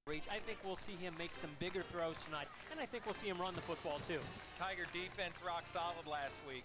reach. I think we'll see him make some bigger throws tonight, and I think we'll see him run the football too. Tiger defense rock solid last week.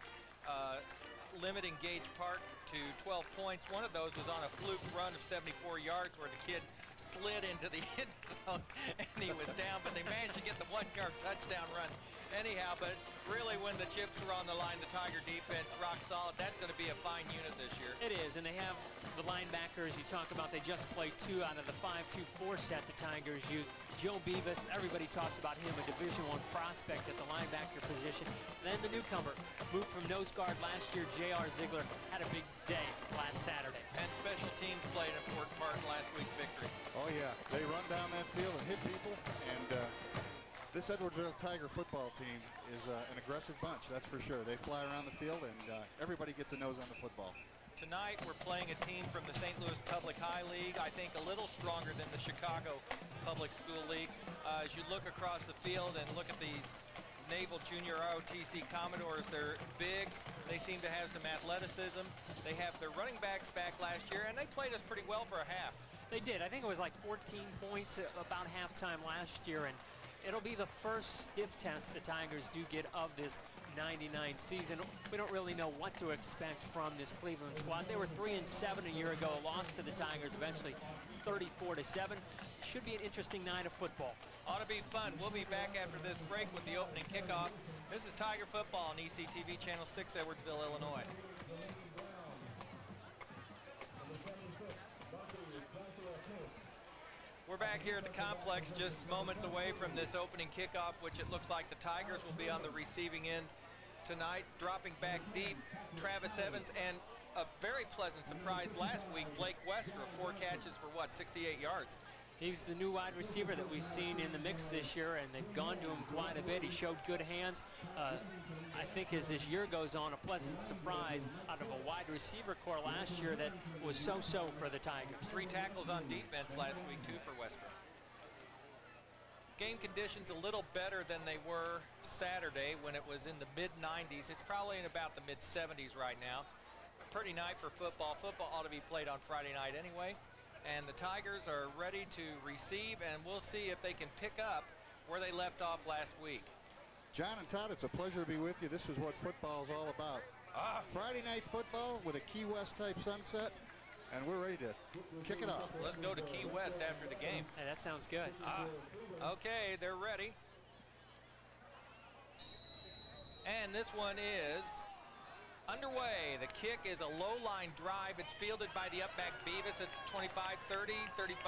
Limiting Gage Park to 12 points. One of those was on a fluke run of 74 yards where the kid slid into the end zone and he was down, but they managed to get the 1-yard touchdown run anyhow. But really, when the chips were on the line, the Tiger defense rock solid. That's going to be a fine unit this year. It is, and they have the linebackers you talk about. They just played 2 out of the 5-2-4 set the Tigers use. Joe Beavis, everybody talks about him, a Division I prospect at the linebacker position. Then the newcomer, moved from nose guard last year, J.R. Ziegler, had a big day last Saturday. And special teams played an important part in last week's victory. Oh yeah, they run down that field and hit people, and this Edwardsville Tiger football team is an aggressive bunch, that's for sure. They fly around the field, and everybody gets a nose on the football. Tonight we're playing a team from the St. Louis Public High League, I think a little stronger than the Chicago Public School League. As you look across the field and look at these Naval Junior ROTC Commodores, they're big, they seem to have some athleticism. They have their running backs back last year, and they played us pretty well for a half. They did. I think it was like 14 points about halftime last year, and it'll be the first stiff test the Tigers do get of this 99 season. We don't really know what to expect from this Cleveland squad. They were 3-7 a year ago, lost to the Tigers eventually 34-7. Should be an interesting night of football. Ought to be fun. We'll be back after this break with the opening kickoff. This is Tiger Football on ECTV Channel 6, Edwardsville, Illinois. We're back here at the complex, just moments away from this opening kickoff, which it looks like the Tigers will be on the receiving end tonight. Dropping back deep, Travis Evans, and a very pleasant surprise last week, Blake Wester, 4 catches for what, 68 yards. He's the new wide receiver that we've seen in the mix this year, and they've gone to him quite a bit. He showed good hands. I think as this year goes on, a pleasant surprise out of a wide receiver core last year that was so-so for the Tigers. 3 tackles on defense last week, too, for Wester. Game conditions a little better than they were Saturday when it was in the mid-90s. It's probably in about the mid-70s right now. Pretty night for football. Football ought to be played on Friday night anyway. And the Tigers are ready to receive, and we'll see if they can pick up where they left off last week. John and Todd, it's a pleasure to be with you. This is what football is all about. Friday night football with a Key West type sunset, and we're ready to kick it off. Let's go to Key West after the game. Hey, that sounds good. Okay, they're ready. And this one is underway. The kick is a low line drive. It's fielded by the up back Beavis at 25, 30, 35,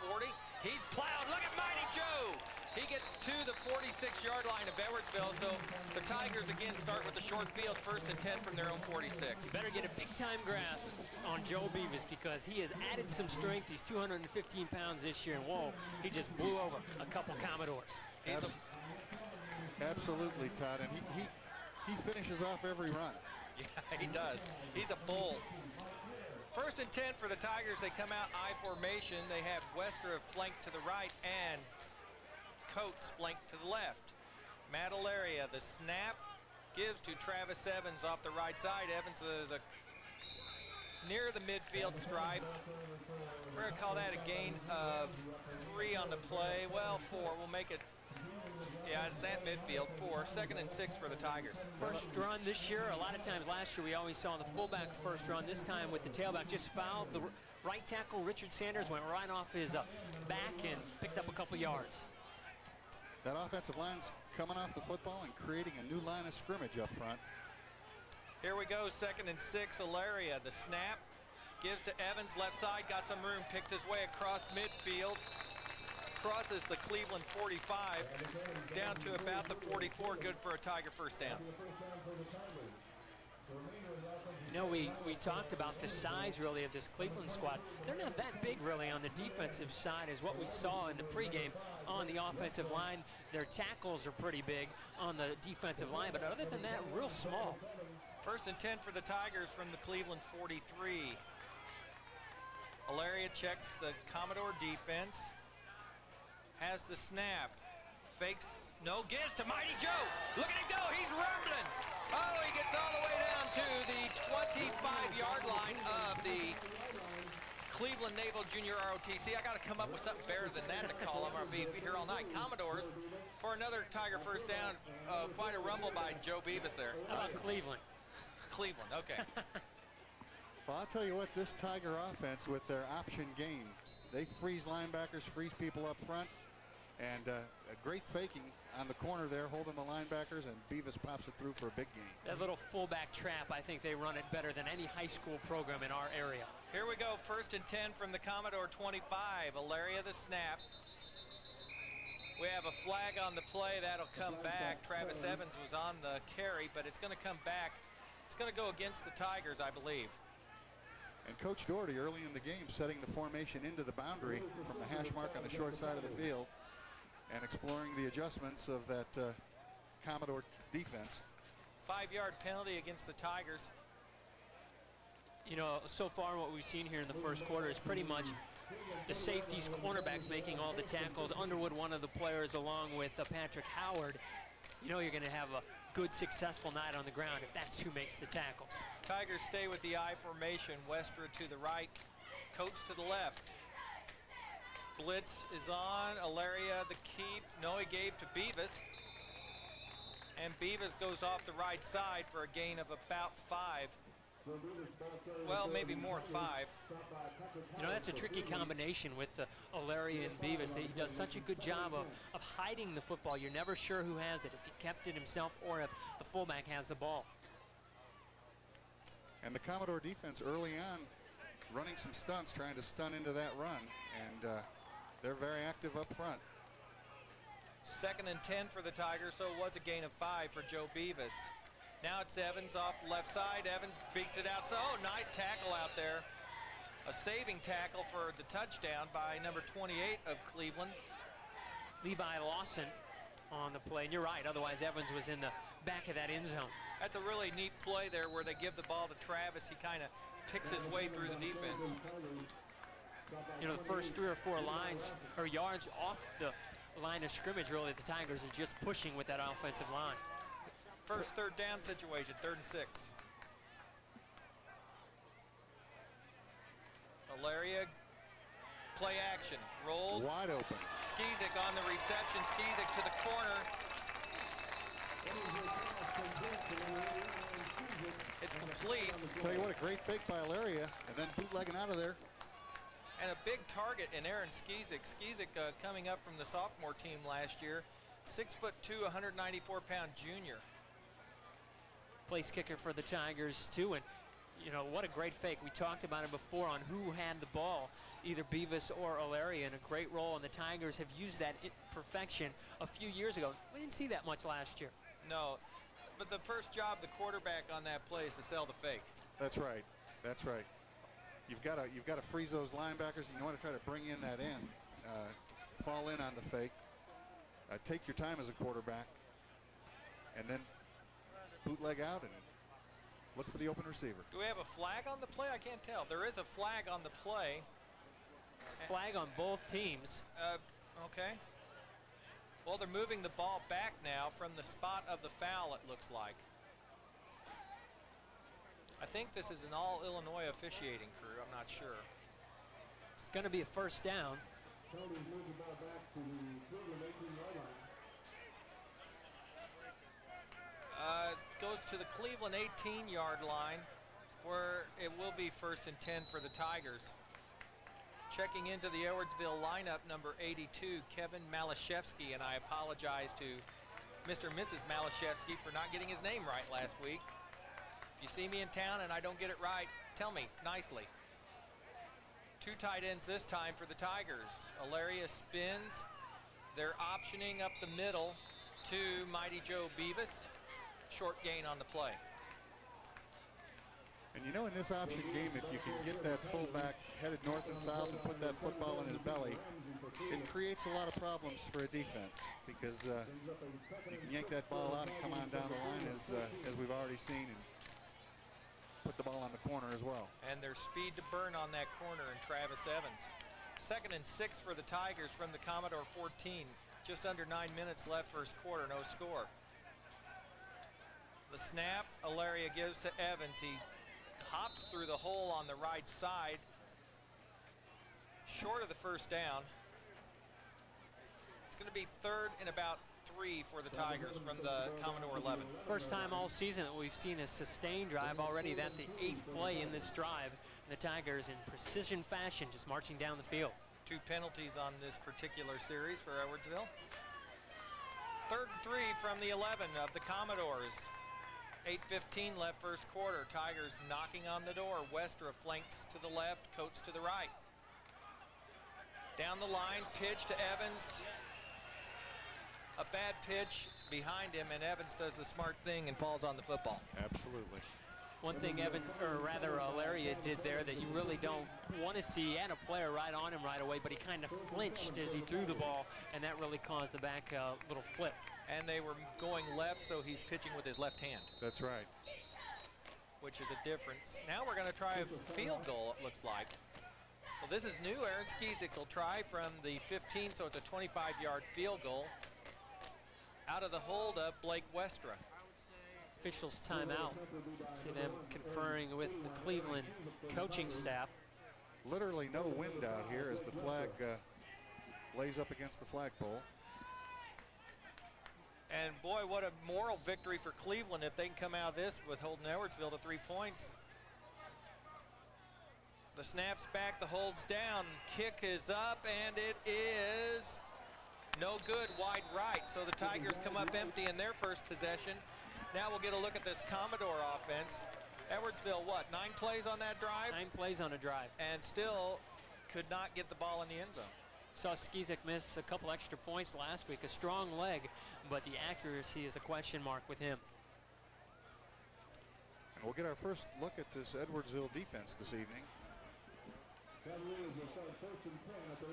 40. He's plowed. Look at Mighty Joe. He gets to the 46-yard line of Edwardsville. So the Tigers again start with the short field, 1st and 10 from their own 46. Better get a big-time grasp on Joe Beavis because he has added some strength. He's 215 pounds this year, and whoa, he just blew over a couple Commodores. Absolutely, Todd, and he finishes off every run. Yeah, he does. He's a bull. 1st and 10 for the Tigers. They come out I formation. They have Wester flanked to the right and Coates flanked to the left. Matt Alaria, the snap, gives to Travis Evans off the right side. Evans is near the midfield stripe. We're going to call that a gain of 3 on the play. Well, 4. We'll make it. Yeah, it's at midfield, 4. 2nd and 6 for the Tigers. First run this year. A lot of times last year we always saw the fullback first run. This time with the tailback just fouled. The right tackle, Richard Sanders, went right off his back and picked up a couple yards. That offensive line's coming off the football and creating a new line of scrimmage up front. Here we go, 2nd and 6, Alaria. The snap gives to Evans, left side, got some room, picks his way across midfield. Crosses the Cleveland 45 down to about the 44, good for a Tiger first down. You know, we talked about the size really of this Cleveland squad. They're not that big really on the defensive side as what we saw in the pregame on the offensive line. Their tackles are pretty big on the defensive line, but other than that, real small. 1st and 10 for the Tigers from the Cleveland 43. Alaria checks the Commodore defense. Has the snap, fakes, no, gives to Mighty Joe. Look at him go, he's rumbling. Oh, he gets all the way down to the 25-yard line of the Cleveland Naval Junior ROTC. I got to come up with something better than that to call them. I'll be here all night. Commodores for another Tiger first down. Quite a rumble by Joe Beavis there. How about Cleveland? Cleveland, okay. Well, I'll tell you what, this Tiger offense with their option game, they freeze linebackers, freeze people up front, and a great faking on the corner there, holding the linebackers, and Beavis pops it through for a big gain. That little fullback trap, I think they run it better than any high school program in our area. Here we go, 1st and 10 from the Commodore 25. Alaria the snap. We have a flag on the play. That'll come back. Travis Evans was on the carry, but it's going to come back. It's going to go against the Tigers, I believe. And Coach Doherty early in the game setting the formation into the boundary from the hash mark on the short side of the field and exploring the adjustments of that Commodore defense. 5-yard penalty against the Tigers. You know, so far what we've seen here in the first quarter is pretty much the safeties, cornerbacks making all the tackles. Underwood, one of the players, along with Patrick Howard. You know you're going to have a good, successful night on the ground if that's who makes the tackles. Tigers stay with the I formation. Westra to the right, Coates to the left. Blitz is on. Alaria the keep. No, he gave to Beavis. And Beavis goes off the right side for a gain of about 5. Well, maybe more than 5. You know, that's a tricky combination with Alaria and Beavis. He does such a good job of hiding the football. You're never sure who has it, if he kept it himself or if the fullback has the ball. And the Commodore defense early on running some stunts, trying to stun into that run, and they're very active up front. 2nd and 10 for the Tigers, so it was a gain of 5 for Joe Beavis. Now it's Evans off the left side. Evans beats it out. So, oh, nice tackle out there. A saving tackle for the touchdown by number 28 of Cleveland. Levi Lawson on the play. And you're right, otherwise Evans was in the back of that end zone. That's a really neat play there where they give the ball to Travis. He kind of picks his way through the defense. You know, the first 3 or 4 lines or yards off the line of scrimmage, really, the Tigers are just pushing with that offensive line. First 3rd down situation, 3rd and 6. Alaria, play action, rolls. Wide open. Skizik on the reception. Skizik to the corner. It's complete. Tell you what, a great fake by Alaria, and then bootlegging out of there. And a big target in Aaron Skizik. Skizik coming up from the sophomore team last year. 6'2", 194-pound junior. Place kicker for the Tigers too, and you know what a great fake. We talked about it before on who had the ball, either Beavis or Alaria, and a great role, and the Tigers have used that in perfection a few years ago. We didn't see that much last year. No, but the first job the quarterback on that play is to sell the fake. That's right. That's right. You've got to freeze those linebackers, and you want to try to bring in that end, fall in on the fake, take your time as a quarterback, and then bootleg out and look for the open receiver. Do we have a flag on the play? I can't tell. There is a flag on the play. Flag on both teams. Okay. Well, they're moving the ball back now from the spot of the foul, it looks like. I think this is an all-Illinois officiating crew. I'm not sure. It's going to be a first down. Goes to the Cleveland 18-yard line, where it will be 1st and 10 for the Tigers. Checking into the Edwardsville lineup, number 82, Kevin Malashevsky, and I apologize to Mr. and Mrs. Malashevsky for not getting his name right last week. If you see me in town and I don't get it right, tell me nicely. 2 tight ends this time for the Tigers. Alaria spins. They're optioning up the middle to Mighty Joe Beavis. Short gain on the play. And you know, in this option game, if you can get that fullback headed north and south and put that football in his belly, it creates a lot of problems for a defense, because you can yank that ball out and come on down the line as we've already seen, and put the ball on the corner as well. And there's speed to burn on that corner in Travis Evans. 2nd and 6 for the Tigers from the Commodore 14. Just under 9 minutes left first quarter, no score. The snap, Alaria gives to Evans. He hops through the hole on the right side short of the first down. It's going to be 3rd and about 3 for the Tigers from the Commodore 11. First time all season that we've seen a sustained drive already. That's the 8th play in this drive. The Tigers in precision fashion just marching down the field. 2 penalties on this particular series for Edwardsville. 3rd and 3 from the 11 of the Commodores. 8:15 left first quarter. Tigers knocking on the door. Westra flanks to the left, Coates to the right. Down the line, pitch to Evans. A bad pitch behind him, and Evans does the smart thing and falls on the football. Absolutely. One thing Evans, or rather Alaria, did there that you really don't want to see. He had a player right on him right away, but he kind of flinched as he threw the ball, and that really caused the back little flip. And they were going left, so he's pitching with his left hand. That's right. Which is a difference. Now we're going to try a field goal, it looks like. Well, this is new. Aaron Skizik will try from the 15, so it's a 25-yard field goal. Out of the hold of Blake Westra. Officials timeout. See them conferring with the Cleveland coaching staff. Literally no wind out here as the flag lays up against the flagpole. And boy, what a moral victory for Cleveland if they can come out of this with holding Edwardsville to 3 points. The snap's back, the hold's down, kick is up, and it is no good, wide right. So the Tigers come up empty in their first possession. Now we'll get a look at this Commodore offense. Edwardsville, what, 9 plays on that drive? 9 plays on a drive. And still could not get the ball in the end zone. Saw Skizik miss a couple extra points last week. A strong leg, but the accuracy is a question mark with him. And we'll get our first look at this Edwardsville defense this evening.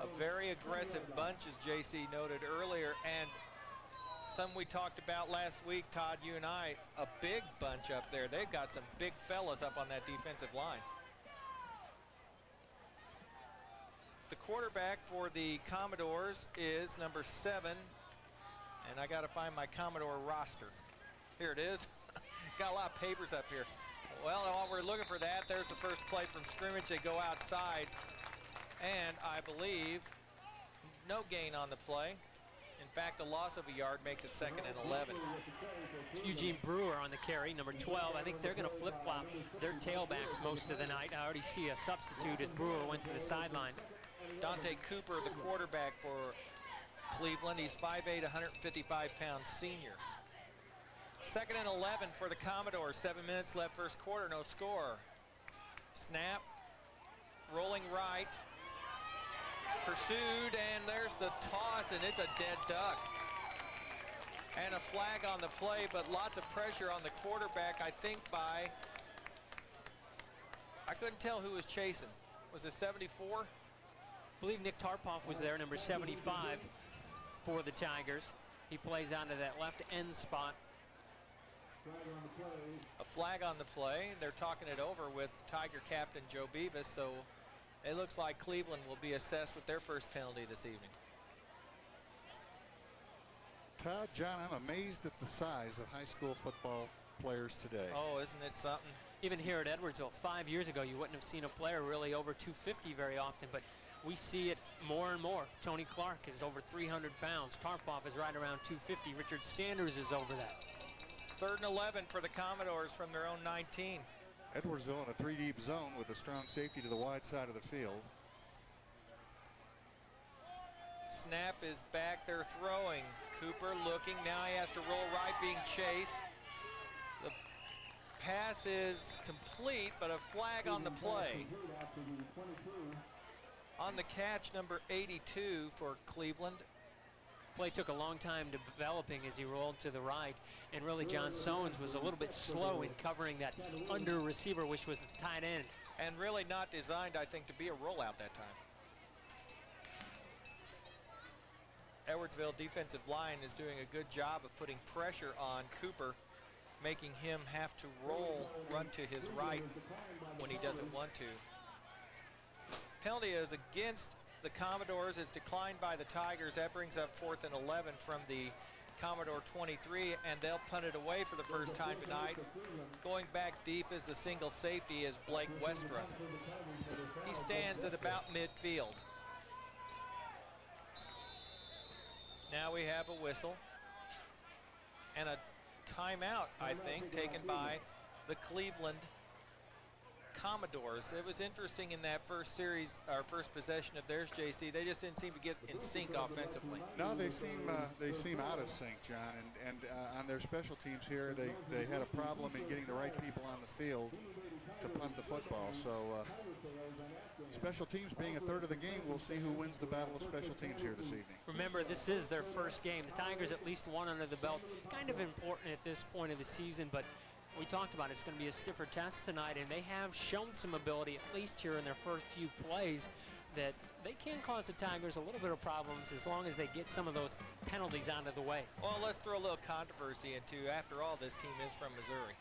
A very aggressive bunch, as JC noted earlier, and some we talked about last week, Todd, you and I, a big bunch up there. They've got some big fellas up on that defensive line. The quarterback for the Commodores is number 7, and I got to find my Commodore roster. Here it is. Got a lot of papers up here. Well, while we're looking for that, there's the first play from scrimmage. They go outside, and I believe no gain on the play. In fact, a loss of a yard makes it 2nd and 11. Eugene Brewer on the carry, number 12. I think they're going to flip-flop their tailbacks most of the night. I already see a substitute as Brewer went to the sideline. Dante Cooper, the quarterback for Cleveland. He's 5'8", 155-pound senior. 2nd and 11 for the Commodores. 7 minutes left first quarter, no score. Snap, rolling right. Pursued, and there's the toss, and it's a dead duck. And a flag on the play, but lots of pressure on the quarterback, I think by, I couldn't tell who was chasing. Was it 74? I believe Nick Tarpoff was there, number 75 for the Tigers. He plays out of that left end spot. A flag on the play. They're talking it over with Tiger captain Joe Beavis, so it looks like Cleveland will be assessed with their first penalty this evening. Todd, John, I'm amazed at the size of high school football players today. Oh, isn't it something? Even here at Edwardsville, 5 years ago, you wouldn't have seen a player really over 250 very often, but we see it more and more. Tony Clark is over 300 pounds. Tarpoff is right around 250. Richard Sanders is over that. 3rd and 11 for the Commodores from their own 19. Edwardsville in a 3-deep zone with a strong safety to the wide side of the field. Snap is back, they're throwing. Cooper looking, now he has to roll right, being chased. The pass is complete, but a flag on the play. On the catch, number 82 for Cleveland. Play took a long time developing as he rolled to the right, and really John Sones was a little bit slow in covering that under receiver, which was the tight end. And really not designed, I think, to be a rollout that time. Edwardsville defensive line is doing a good job of putting pressure on Cooper, making him have to run to his right when he doesn't want to. Penalty is against the Commodores. Is declined by the Tigers. That brings up 4th and 11 from the Commodore 23, and they'll punt it away for the first time tonight. Going back deep is the single safety is Blake Westra. He stands at about midfield. Now we have a whistle and a timeout, I think, taken by the Cleveland Commodores. It was interesting in that first series, our first possession of theirs, JC. They just didn't seem to get in sync offensively. No, they seem out of sync, John. And on their special teams here, they had a problem in getting the right people on the field to punt the football. So special teams being a third of the game, we'll see who wins the battle of special teams here this evening. Remember, this is their first game. The Tigers at least one under the belt. Kind of important at this point of the season, but we talked about it's going to be a stiffer test tonight, and they have shown some ability, at least here in their first few plays, that they can cause the Tigers a little bit of problems as long as they get some of those penalties out of the way. Well, let's throw a little controversy into, after all, this team is from Missouri.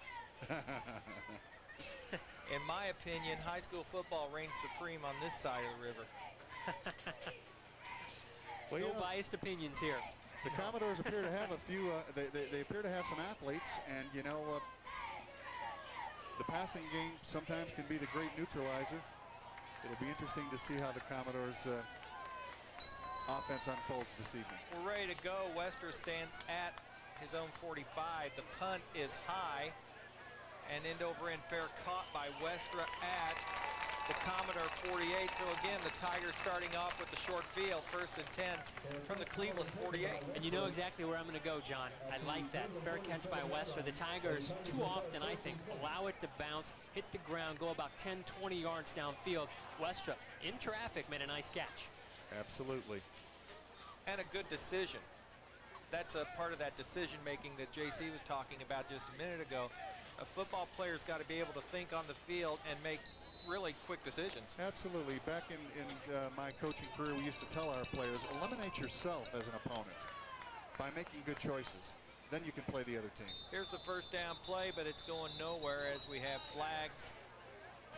In my opinion, high school football reigns supreme on this side of the river. Well, no biased opinions here. The Commodores appear to have a few, they appear to have some athletes, and you know, the passing game sometimes can be the great neutralizer. It'll be interesting to see how the Commodores offense unfolds this evening. We're ready to go. Wester stands at his own 45. The punt is high and end over end fair caught by Westra at the Commodore 48. So again, the Tigers starting off with the short field, 1st and 10 from the Cleveland 48. And you know exactly where I'm going to go, John. I like that. Fair catch by Westra. The Tigers too often, I think, allow it to bounce, hit the ground, go about 10, 20 yards downfield. Westra, in traffic, made a nice catch. Absolutely. And a good decision. That's a part of that decision making that JC was talking about just a minute ago. A football player's got to be able to think on the field and make really quick decisions. Absolutely. Back in my coaching career, we used to tell our players, eliminate yourself as an opponent by making good choices. Then you can play the other team. Here's the first down play, but it's going nowhere as we have flags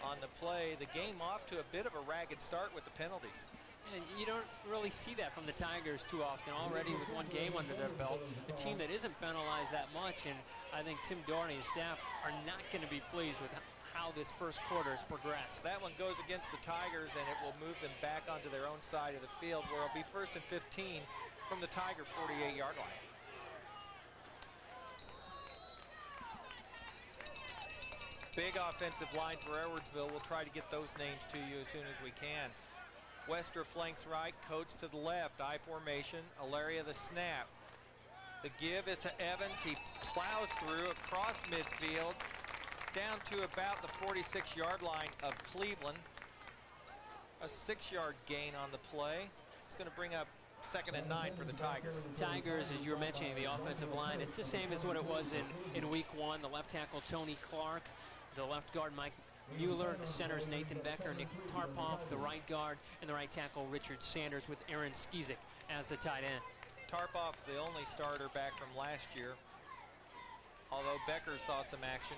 on the play. The game off to a bit of a ragged start with the penalties. And you don't really see that from the Tigers too often. Already with one game under their belt, a team that isn't penalized that much, and I think Tim Doherty and his staff are not going to be pleased with how this first quarter has progressed. That one goes against the Tigers, and it will move them back onto their own side of the field, where it'll be 1st and 15 from the Tiger 48-yard line. Big offensive line for Edwardsville. We'll try to get those names to you as soon as we can. Wester flanks right, Coates to the left, I formation, Alaria the snap. The give is to Evans. He plows through across midfield, down to about the 46-yard line of Cleveland. A 6-yard gain on the play. It's going to bring up 2nd and 9 for the Tigers. The Tigers, as you were mentioning, the offensive line, it's the same as what it was in week 1. The left tackle, Tony Clark. The left guard, Mike Mueller. The centers, Nathan Becker, Nick Tarpoff. The right guard and the right tackle, Richard Sanders, with Aaron Skizik as the tight end. Tarpoff, the only starter back from last year, although Becker saw some action.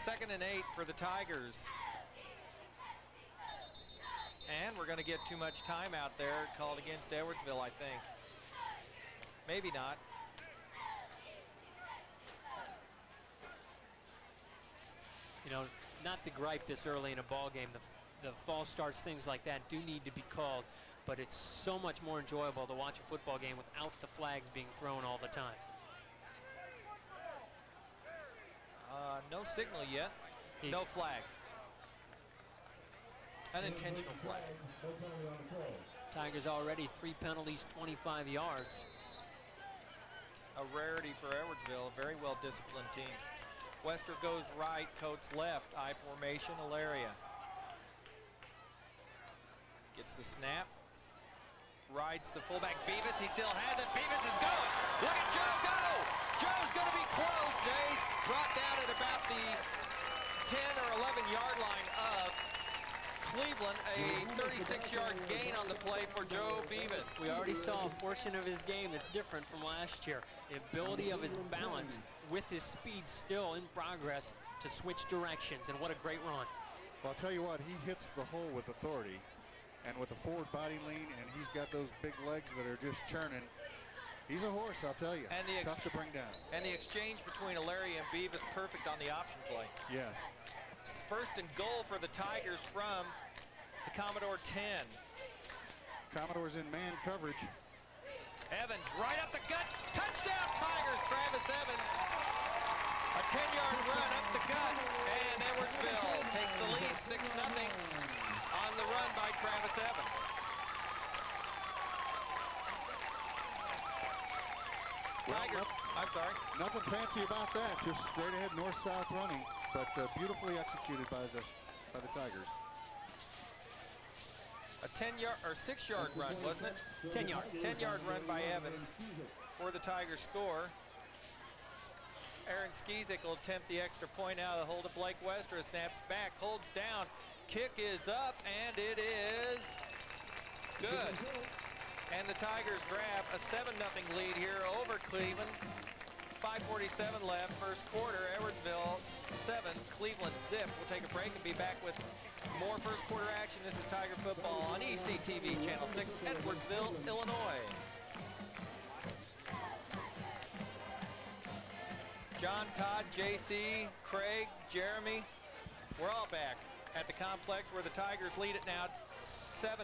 2nd and 8 for the Tigers. And we're going to get too much time out there called against Edwardsville, I think. Maybe not. You know, not to gripe this early in a ball game. The false starts, things like that do need to be called, but it's so much more enjoyable to watch a football game without the flags being thrown all the time. No signal yet. No flag. Unintentional flag. Tigers already 3 penalties, 25 yards. A rarity for Edwardsville, a very well-disciplined team. Wester goes right, Coates left, I formation, Alaria. Gets the snap. Rides the fullback, Beavis, he still has it, Beavis is going! Look at Joe go! Joe's gonna be close, Nace. Brought down at about the 10 or 11-yard line of Cleveland, a 36-yard gain on the play for Joe Beavis. We already saw a portion of his game that's different from last year. The ability of his balance with his speed still in progress to switch directions, and what a great run. Well, I'll tell you what, he hits the hole with authority and with a forward body lean, and he's got those big legs that are just churning. He's a horse, I'll tell you. And tough to bring down. And the exchange between Alaria and Beavis perfect on the option play. Yes. 1st and goal for the Tigers from the Commodore 10. Commodores in man coverage. Evans right up the gut. Touchdown Tigers, Travis Evans. A 10-yard run up the gut. And Edwardsville takes the lead 6-0 on the run by Travis Evans. Tigers, I'm sorry. Nothing fancy about that. Just straight ahead north-south running, but beautifully executed by the Tigers. A 10-yard or 6-yard run, wasn't it? 10-yard. 10-yard run by Evans for the Tigers score. Aaron Skizik will attempt the extra point out of the hold of Blake Westra. Snaps back, holds down. Kick is up, and it is good. And the Tigers grab a 7-0 lead here over Cleveland. 5:47 left, first quarter. Edwardsville 7, Cleveland 0. We'll take a break and be back with more first quarter action. This is Tiger Football on ECTV Channel 6, Edwardsville, Illinois. John, Todd, JC, Craig, Jeremy, we're all back at the complex where the Tigers lead it now 7-0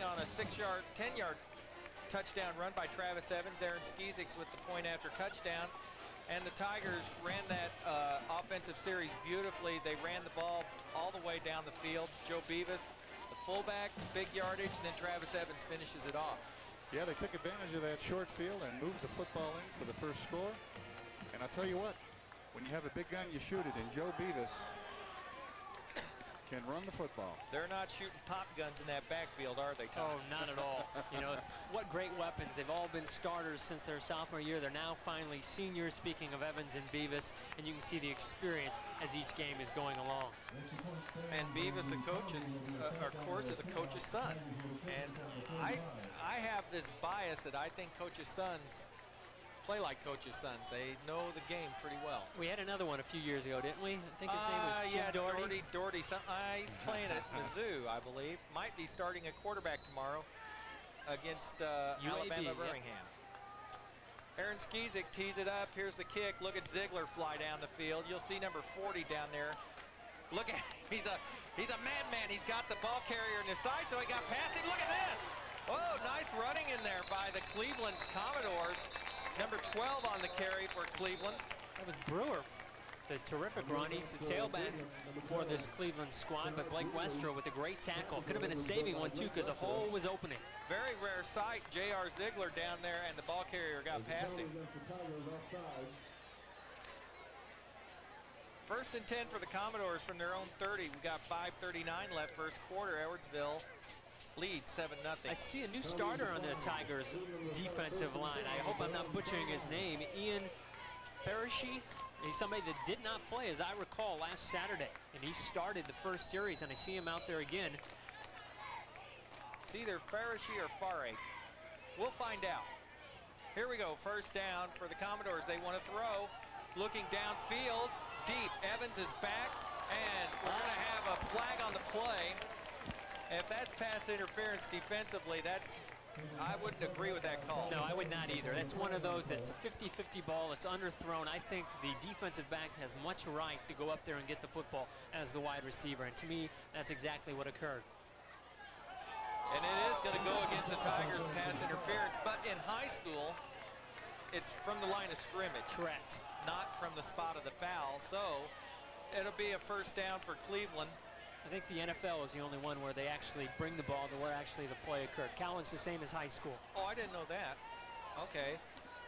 on a 10-yard touchdown run by Travis Evans. Aaron Skizik with the point after touchdown. And the Tigers ran that offensive series beautifully. They ran the ball all the way down the field. Joe Beavis, the fullback, big yardage, and then Travis Evans finishes it off. Yeah, they took advantage of that short field and moved the football in for the first score. And I'll tell you what, when you have a big gun, you shoot it, and Joe Beavis can run the football. They're not shooting pop guns in that backfield, are they, Tom? Oh, not at all. You know, what great weapons. They've all been starters since their sophomore year. They're now finally seniors, speaking of Evans and Beavis, and you can see the experience as each game is going along. And Beavis, a coach, of course, is a coach's son. And I have this bias that I think coaches' sons play like coaches' sons. They know the game pretty well. We had another one a few years ago, didn't we? I think his name was Jim Doherty. Doherty. He's playing at Mizzou, I believe. Might be starting a quarterback tomorrow against Alabama Birmingham. Yep. Aaron Skizik tees it up. Here's the kick. Look at Ziegler fly down the field. You'll see number 40 down there. Look at he's a madman. He's got the ball carrier in his side, so he got past him. Look at this. Oh, nice running in there by the Cleveland Commodores. Number 12 on the carry for Cleveland. That was Brewer. The terrific run. He's the tailback for this Cleveland squad, but Blake Westra with a great tackle. Could have been a saving one, too, because a hole was opening. Very rare sight. J.R. Ziegler down there, and the ball carrier got past him. First and 10 for the Commodores from their own 30. We got 5:39 left, first quarter. Edwardsville lead 7-0. I see a new starter on the Tigers defensive line. I hope I'm not butchering his name. Ian Farishi. He's somebody that did not play, as I recall, last Saturday. And he started the first series, and I see him out there again. It's either Farishi or Farake. We'll find out. Here we go, first down for the Commodores. They want to throw. Looking downfield, deep. Evans is back, and we're going to have a flag on the play. If that's pass interference defensively, I wouldn't agree with that call. No, I would not either. That's one of those that's a 50-50 ball. It's underthrown. I think the defensive back has much right to go up there and get the football as the wide receiver. And to me, that's exactly what occurred. And it is going to go against the Tigers' pass interference. But in high school, it's from the line of scrimmage. Correct. Not from the spot of the foul. So it'll be a first down for Cleveland. I think the NFL is the only one where they actually bring the ball to where actually the play occurred. Cowan's the same as high school. Oh, I didn't know that. Okay.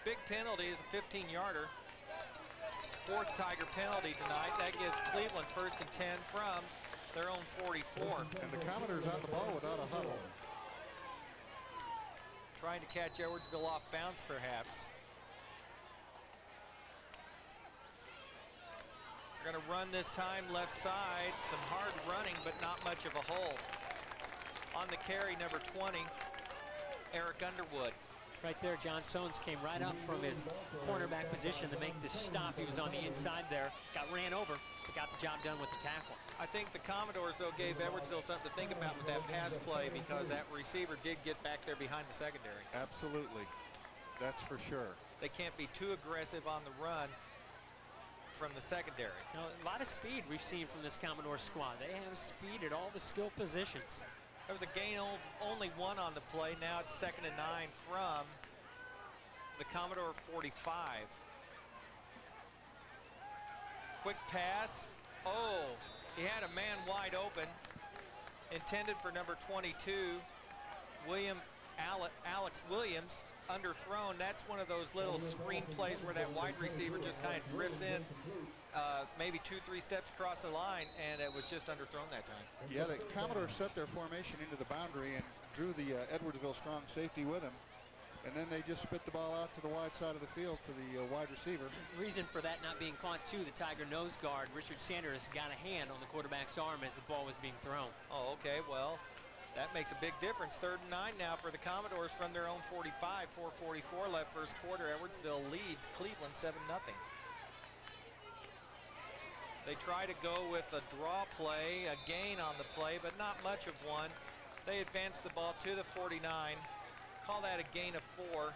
Big penalty is a 15-yarder. Fourth Tiger penalty tonight. That gives Cleveland first and 10 from their own 44. And the Commodores on the ball without a huddle. Trying to catch Edwardsville off bounds, perhaps. Going to run this time left side. Some hard running, but not much of a hole. On the carry, number 20, Eric Underwood. Right there, John Sones came right up from his cornerback position to make the stop. He was on the inside there, got ran over, but got the job done with the tackle. I think the Commodores, though, gave Edwardsville something to think about with that pass play because that receiver did get back there behind the secondary. Absolutely. That's for sure. They can't be too aggressive on the run from the secondary. You know, a lot of speed we've seen from this Commodore squad. They have speed at all the skill positions. There was a gain of only 1 on the play. Now it's 2nd and 9 from the Commodore 45. Quick pass. Oh, he had a man wide open. Intended for number 22, Alex Williams, underthrown. That's one of those little screen plays where that wide receiver just kind of drifts in, maybe 2-3 steps across the line, and it was just underthrown that time. Yeah, the Commodore set their formation into the boundary and drew the Edwardsville strong safety with him. And then they just spit the ball out to the wide side of the field to the wide receiver. Reason for that not being caught, too, the Tiger nose guard, Richard Sanders, got a hand on the quarterback's arm as the ball was being thrown. Oh, okay, well, that makes a big difference. 3rd and 9 now for the Commodores from their own 45. 4:44 left first quarter. Edwardsville leads Cleveland 7-0. They try to go with a draw play, a gain on the play, but not much of one. They advance the ball to the 49. Call that a gain of 4.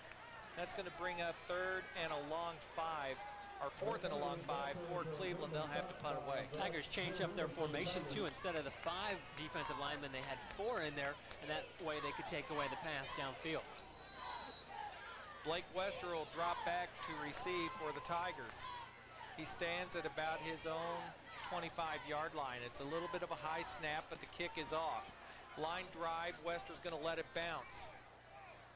That's going to bring up 3rd and a long 5, or 4th and a long 5 for Cleveland. They'll have to punt away. Tigers change up their formation too. Instead of the 5 defensive linemen, they had 4 in there, and that way they could take away the pass downfield. Blake Wester will drop back to receive for the Tigers. He stands at about his own 25-yard line. It's a little bit of a high snap, but the kick is off. Line drive, Wester's going to let it bounce.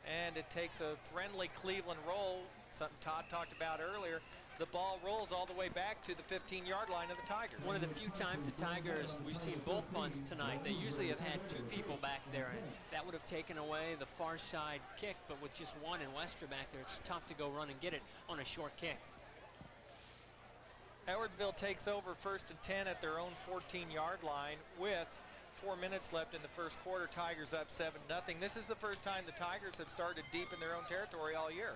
And it takes a friendly Cleveland roll, something Todd talked about earlier. The ball rolls all the way back to the 15-yard line of the Tigers. One of the few times the Tigers, we've seen both punts tonight. They usually have had 2 people back there, and that would have taken away the far side kick, but with just one and Wester back there, it's tough to go run and get it on a short kick. Edwardsville takes over 1st and 10 at their own 14-yard line with 4 minutes left in the first quarter. Tigers up 7-0. This is the first time the Tigers have started deep in their own territory all year.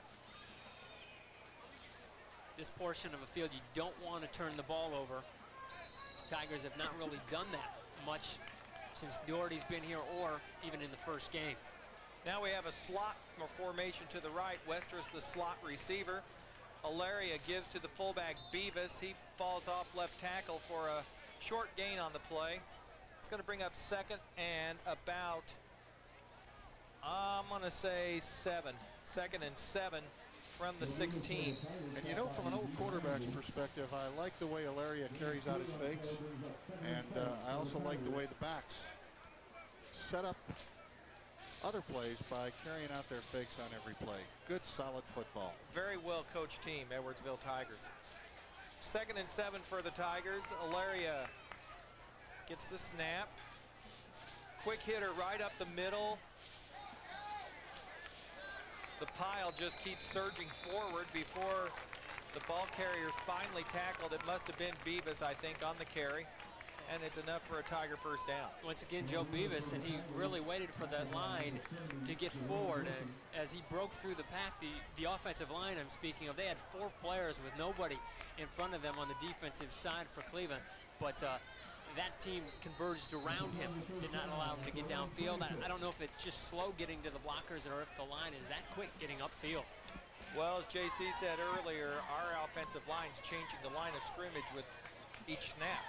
This portion of a field, you don't want to turn the ball over. Tigers have not really done that much since Doherty's been here or even in the first game. Now we have a slot formation to the right. Wester's the slot receiver. Alaria gives to the fullback Beavis. He falls off left tackle for a short gain on the play. It's going to bring up 2nd and about, I'm going to say 7. 2nd and 7 from the 16. And you know, from an old quarterback's perspective, I like the way Alaria carries out his fakes, and I also like the way the backs set up other plays by carrying out their fakes on every play. Good, solid football. Very well coached team, Edwardsville Tigers. 2nd and 7 for the Tigers. Alaria gets the snap. Quick hitter right up the middle. The pile just keeps surging forward before the ball carrier's finally tackled. It must have been Beavis, I think, on the carry. And it's enough for a Tiger first down. Once again, Joe Beavis, and he really waited for that line to get forward. And as he broke through the pack, the offensive line I'm speaking of, they had 4 players with nobody in front of them on the defensive side for Cleveland. But that team converged around him, did not allow him to get downfield. I don't know if it's just slow getting to the blockers or if the line is that quick getting upfield. Well, as JC said earlier, our offensive line's changing the line of scrimmage with each snap.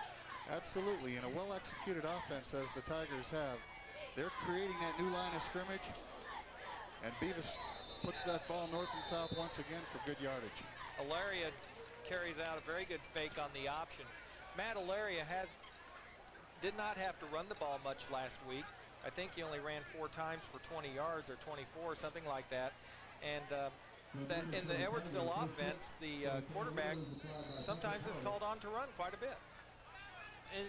Absolutely, and a well-executed offense as the Tigers have. They're creating that new line of scrimmage, and Beavis puts that ball north and south once again for good yardage. Alaria carries out a very good fake on the option. Matt Alaria did not have to run the ball much last week. I think he only ran 4 times for 20 yards or 24, something like that. And that in the Edwardsville offense, the quarterback sometimes is called on to run quite a bit. And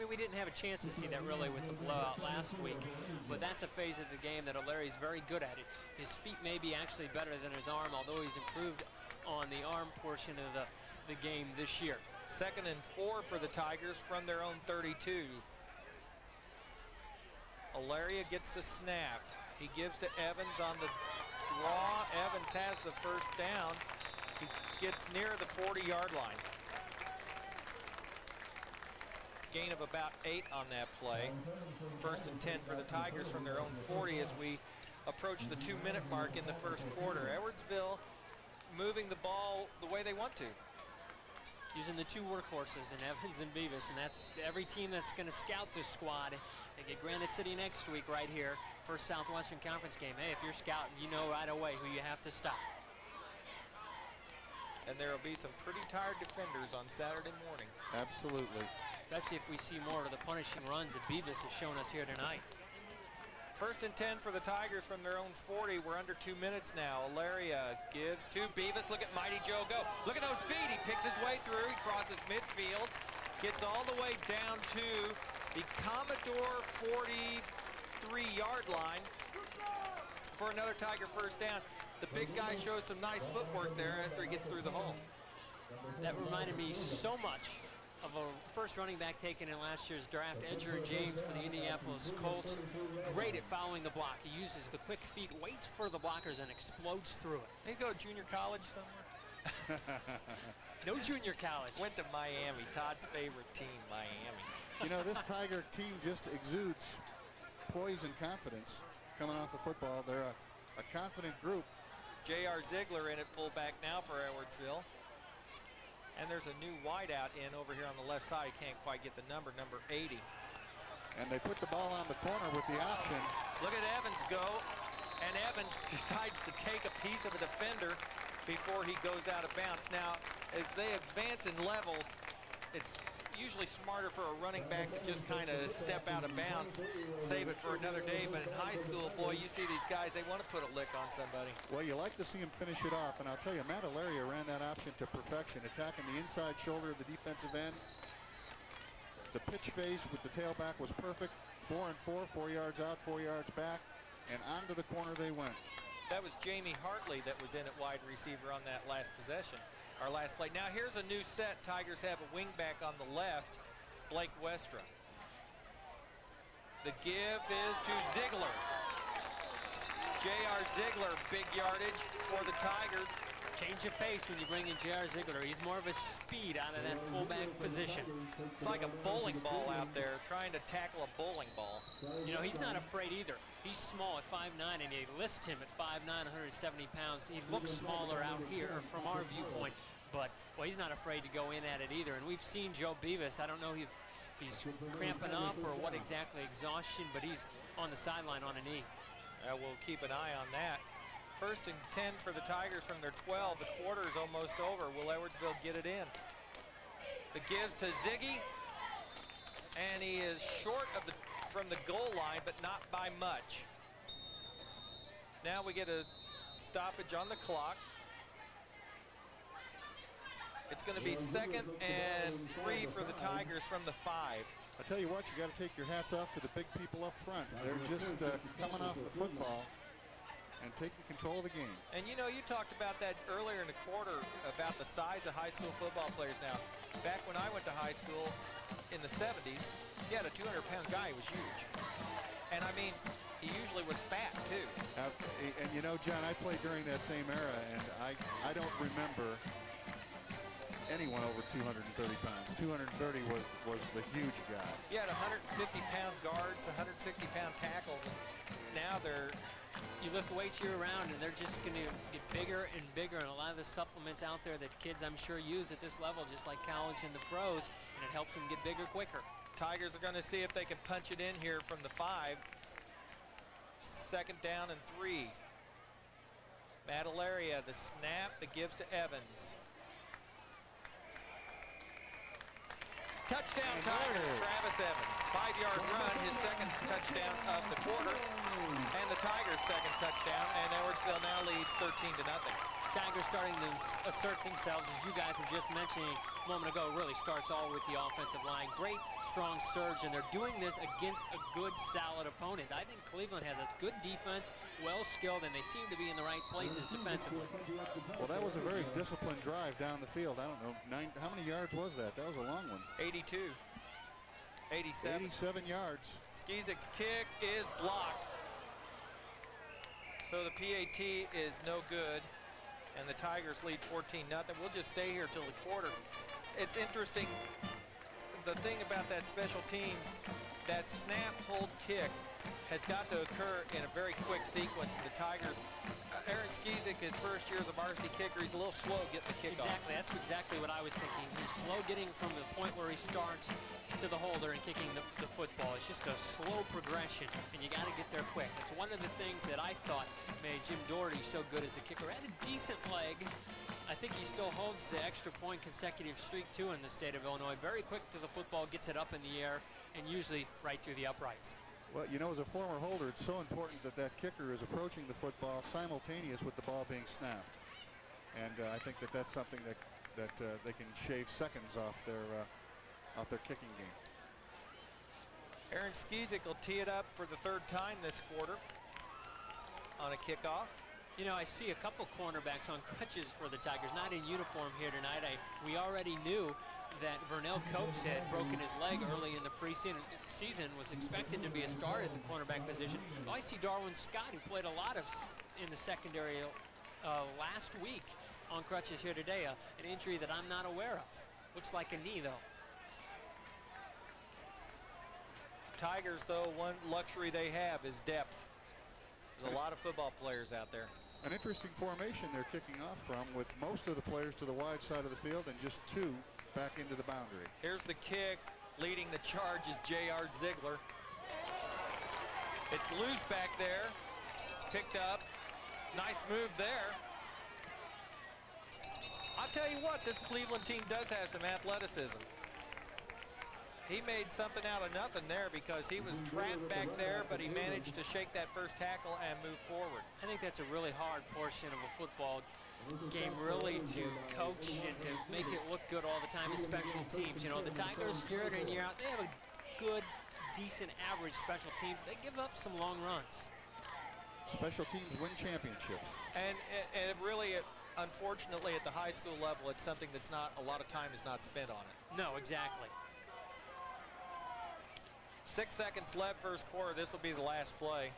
we didn't have a chance to see that really with the blowout last week, but that's a phase of the game that O'Leary's very good at it. His feet may be actually better than his arm, although he's improved on the arm portion of the game this year. 2nd and 4 for the Tigers from their own 32. Alaria gets the snap. He gives to Evans on the draw. Evans has the first down. He gets near the 40-yard line. Gain of about 8 on that play. 1st and 10 for the Tigers from their own 40 as we approach the 2-minute mark in the first quarter. Edwardsville moving the ball the way they want to. Using the 2 workhorses in Evans and Beavis, and that's every team that's going to scout this squad. They get Granite City next week right here, first Southwestern Conference game. Hey, if you're scouting, you know right away who you have to stop. And there will be some pretty tired defenders on Saturday morning. Absolutely. Especially if we see more of the punishing runs that Beavis has shown us here tonight. 1st and 10 for the Tigers from their own 40. We're under 2 minutes now. Alaria gives to Beavis. Look at Mighty Joe go. Look at those feet. He picks his way through. He crosses midfield. Gets all the way down to the Commodore 43-yard line for another Tiger first down. The big guy shows some nice footwork there after he gets through the hole. That reminded me so much of a first running back taken in last year's draft, Edgar James for the Indianapolis Colts. Great at following the block. He uses the quick feet, waits for the blockers, and explodes through it. Did he go to junior college somewhere? No junior college. Went to Miami, Todd's favorite team, Miami. You know, this Tiger team just exudes poise and confidence coming off the football. They're a confident group. J.R. Ziegler in at fullback now for Edwardsville. And there's a new wideout in over here on the left side. Can't quite get the number 80. And they put the ball on the corner with the option. Look at Evans go. And Evans decides to take a piece of a defender before he goes out of bounds. Now, as they advance in levels, it's usually smarter for a running back to just kind of step out of bounds, save it for another day. But in high school, boy, you see these guys, they want to put a lick on somebody. Well, you like to see him finish it off, and I'll tell you, Matt Alaria ran that option to perfection, attacking the inside shoulder of the defensive end. The pitch face with the tailback was perfect. 4 and 4, 4 yards out, 4 yards back, and onto the corner they went. That was Jamie Hartley that was in at wide receiver on that last possession. Our last play. Now here's a new set. Tigers have a wingback on the left, Blake Westra. The give is to Ziegler. J.R. Ziegler, big yardage for the Tigers. Change of pace when you bring in J.R. Ziegler. He's more of a speed out of that fullback position. It's like a bowling ball out there, trying to tackle a bowling ball. You know, he's not afraid either. He's small at 5'9", and they list him at 5'9", 170 pounds. He looks smaller out here from our viewpoint, but, well, he's not afraid to go in at it either. And we've seen Joe Beavis. I don't know if he's cramping up or what exactly, exhaustion, but he's on the sideline on a knee. We'll keep an eye on that. 1st and 10 for the Tigers from their 12. The quarter is almost over. Will Edwardsville get it in? The gives to Ziggy, and he is short of from the goal line, but not by much. Now we get a stoppage on the clock. It's going to be 2nd and 3 for the Tigers from the 5. I tell you what, you got to take your hats off to the big people up front. They're just coming off the football and taking control of the game. And you know, you talked about that earlier in the quarter about the size of high school football players now. Back when I went to high school in the 70s, you had a 200-pound guy who was huge. And I mean, he usually was fat too. And you know, John, I played during that same era, and I don't remember anyone over 230 pounds. 230 was the huge guy. You had 150-pound guards, 160-pound tackles, and now you lift weights year round, and they're just going to get bigger and bigger. And a lot of the supplements out there that kids, I'm sure, use at this level, just like college and the pros, and it helps them get bigger quicker. Tigers are going to see if they can punch it in here from the 5. 2nd down and 3. Matt Alaria, the snap that gives to Evans. Touchdown Tigers, Travis Evans. 5-yard run, his 2nd touchdown of the quarter. And the Tigers' 2nd touchdown, and Edwardsville now leads 13-0. Tigers starting to assert themselves, as you guys were just mentioning a moment ago. Really starts all with the offensive line. Great, strong surge, and they're doing this against a good, solid opponent. I think Cleveland has a good defense, well-skilled, and they seem to be in the right places defensively. Well, that was a very disciplined drive down the field. I don't know, how many yards was that? That was a long one. 82. 87. 87 yards. Skizik's kick is blocked. So the PAT is no good, and the Tigers lead 14-0. We'll just stay here till the quarter. It's interesting, the thing about that special teams, that snap, hold, kick has got to occur in a very quick sequence. The Tigers, Aaron Skizik, his first year as a varsity kicker, he's a little slow getting the kickoff. Exactly, that's exactly what I was thinking. He's slow getting from the point where he starts to the holder and kicking the football. It's just a slow progression, and you got to get there quick. It's one of the things that I thought made Jim Doherty so good as a kicker. Had a decent leg. I think he still holds the extra point consecutive streak, too, in the state of Illinois. Very quick to the football, gets it up in the air, and usually right through the uprights. Well, you know, as a former holder, it's so important that that kicker is approaching the football simultaneous with the ball being snapped. And I think that that's something that they can shave seconds off their kicking game. Aaron Skizik will tee it up for the third time this quarter on a kickoff. You know, I see a couple cornerbacks on crutches for the Tigers, not in uniform here tonight. We already knew that Vernell Coates had broken his leg early in the preseason, was expected to be a starter at the cornerback position. Oh, I see Darwin Scott, who played a lot in the secondary last week, on crutches here today. An injury that I'm not aware of. Looks like a knee, though. Tigers, though, one luxury they have is depth. There's a lot of football players out there. An interesting formation they're kicking off from, with most of the players to the wide side of the field and just two back into the boundary. Here's the kick. Leading the charge is J.R. Ziegler. It's loose back there. Picked up. Nice move there. I'll tell you what, this Cleveland team does have some athleticism. He made something out of nothing there because he was trapped back there, but he managed to shake that first tackle and move forward. I think that's a really hard portion of a football game, really, to coach and to make it look good all the time as special teams. You know, the Tigers, year in and year out, they have a good, decent, average special teams. They give up some long runs. Special teams win championships. And it really, unfortunately, at the high school level, it's something that's not, a lot of time is not spent on it. No, exactly. 6 seconds left first quarter. This will be the last play.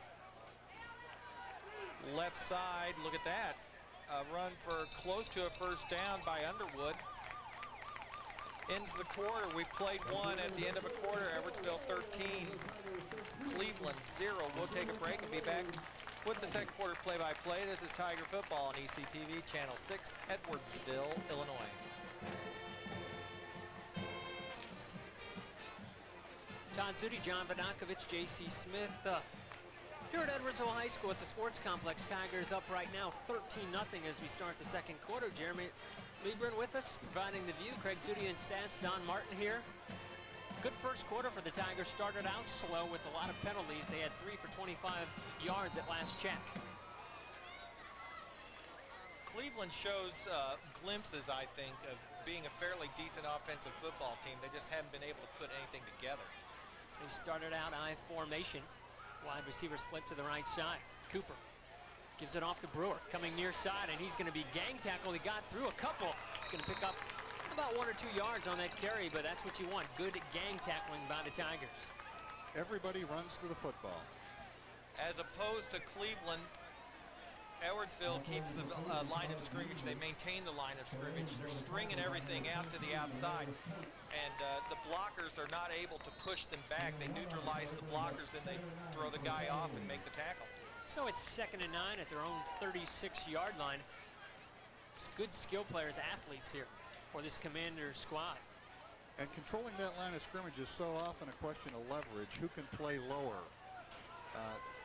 Left side, look at that. A run for close to a first down by Underwood. Ends the quarter. We've played one at the end of a quarter. Edwardsville 13, Cleveland 0. We'll take a break and be back with the second quarter play-by-play. This is Tiger Football on ECTV, Channel 6, Edwardsville, Illinois. Todd Zutti, John Vodakovich, J.C. Smith. Here at Edwardsville High School at the Sports Complex, Tigers up right now 13-0 as we start the second quarter. Jeremy Liebren with us, providing the view. Craig Zutti and stats. Don Martin here. Good first quarter for the Tigers. Started out slow with a lot of penalties. They had 3 for 25 yards at last check. Cleveland shows glimpses, I think, of being a fairly decent offensive football team. They just haven't been able to put anything together. They started out I formation. Wide receiver split to the right side. Cooper gives it off to Brewer, coming near side, and he's going to be gang tackled. He got through a couple. He's going to pick up about 1 or 2 yards on that carry, but that's what you want. Good gang tackling by the Tigers. Everybody runs to the football. As opposed to Cleveland, Edwardsville keeps the line of scrimmage. They maintain the line of scrimmage. They're stringing everything out to the outside, and the blockers are not able to push them back. They neutralize the blockers, and they throw the guy off and make the tackle. So it's 2nd and 9 at their own 36-yard line. It's good skill players, athletes here for this Commander squad. And controlling that line of scrimmage is so often a question of leverage. Who can play lower?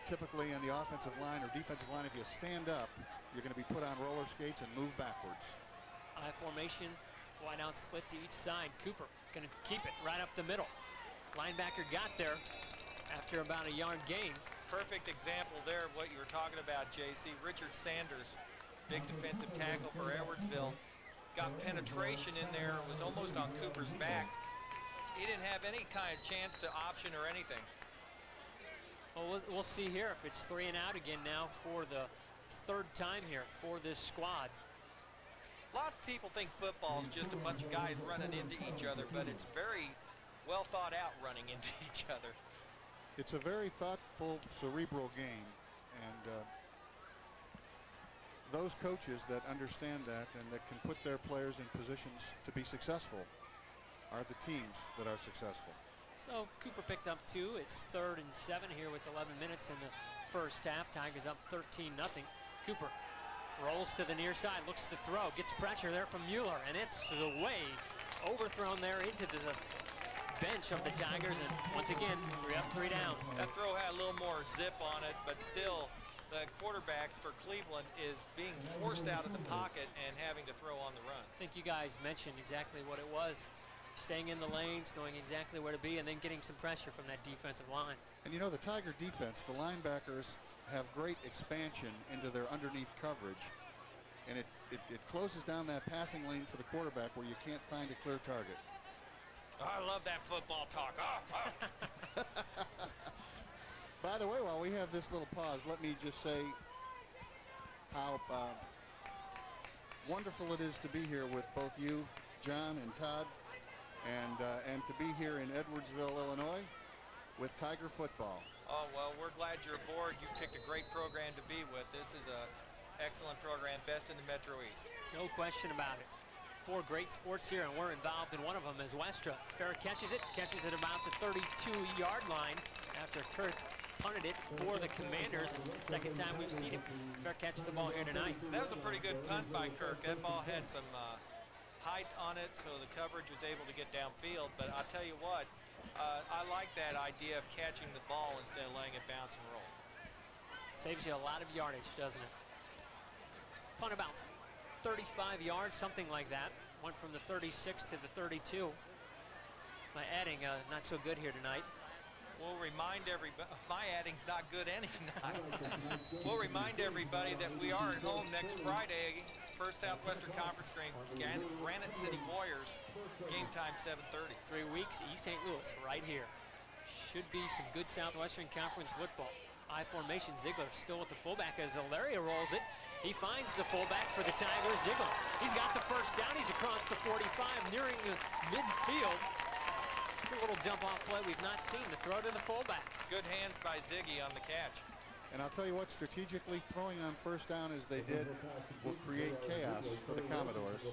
Typically on the offensive line or defensive line, if you stand up, you're going to be put on roller skates and move backwards. I formation, wide out split to each side. Cooper going to keep it right up the middle. Linebacker got there after about a yard gain. Perfect example there of what you were talking about, JC. Richard Sanders, big defensive tackle for Edwardsville, got penetration in there, was almost on Cooper's back. He didn't have any kind of chance to option or anything. Well, we'll see here if it's 3 and out again now for the 3rd time here for this squad. Lots of people think football is just a bunch of guys running into each other, but it's very well thought out running into each other. It's a very thoughtful, cerebral game, and those coaches that understand that and that can put their players in positions to be successful are the teams that are successful. So Cooper picked up 2. It's 3rd and 7 here with 11 minutes in the first half. Tigers up 13-0. Cooper Rolls to the near side, looks to throw, gets pressure there from Mueller, and it's away, overthrown there into the bench of the Tigers, and once again, 3 up, 3 down. That throw had a little more zip on it, but still, the quarterback for Cleveland is being forced out of the pocket and having to throw on the run. I think you guys mentioned exactly what it was. Staying in the lanes, knowing exactly where to be, and then getting some pressure from that defensive line. And you know, the Tiger defense, the linebackers have great expansion into their underneath coverage, and it closes down that passing lane for the quarterback where you can't find a clear target. I love that football talk. Oh. By the way, while we have this little pause, let me just say how wonderful it is to be here with both you, John and Todd, and to be here in Edwardsville, Illinois, with Tiger football. Oh, well, we're glad you're aboard. You picked a great program to be with. This is an excellent program, best in the Metro East. No question about it. 4 great sports here, and we're involved in one of them as Westra. Fair catches it about the 32-yard line after Kurth punted it for the Commanders. And second time we've seen him fair catch the ball here tonight. That was a pretty good punt by Kirk. That ball had some height on it, so the coverage was able to get downfield. But I'll tell you what, I like that idea of catching the ball instead of letting it bounce and roll. Saves you a lot of yardage, doesn't it? Punt about 35 yards, something like that. Went from the 36 to the 32. My adding not so good here tonight. We'll remind everybody, my adding's not good any night. We'll remind everybody that we are at home next Friday, First Southwestern Conference game, Granite City Warriors, game time 7:30. 3 weeks, East St. Louis, right here. Should be some good Southwestern Conference football. I formation, Ziegler still with the fullback as Alaria rolls it. He finds the fullback for the Tigers, Ziegler. He's got the first down, he's across the 45, nearing the midfield. It's a little jump-off play we've not seen, the throw to the fullback. Good hands by Ziggy on the catch. And I'll tell you what, strategically throwing on first down as they did will create chaos for the Commodores.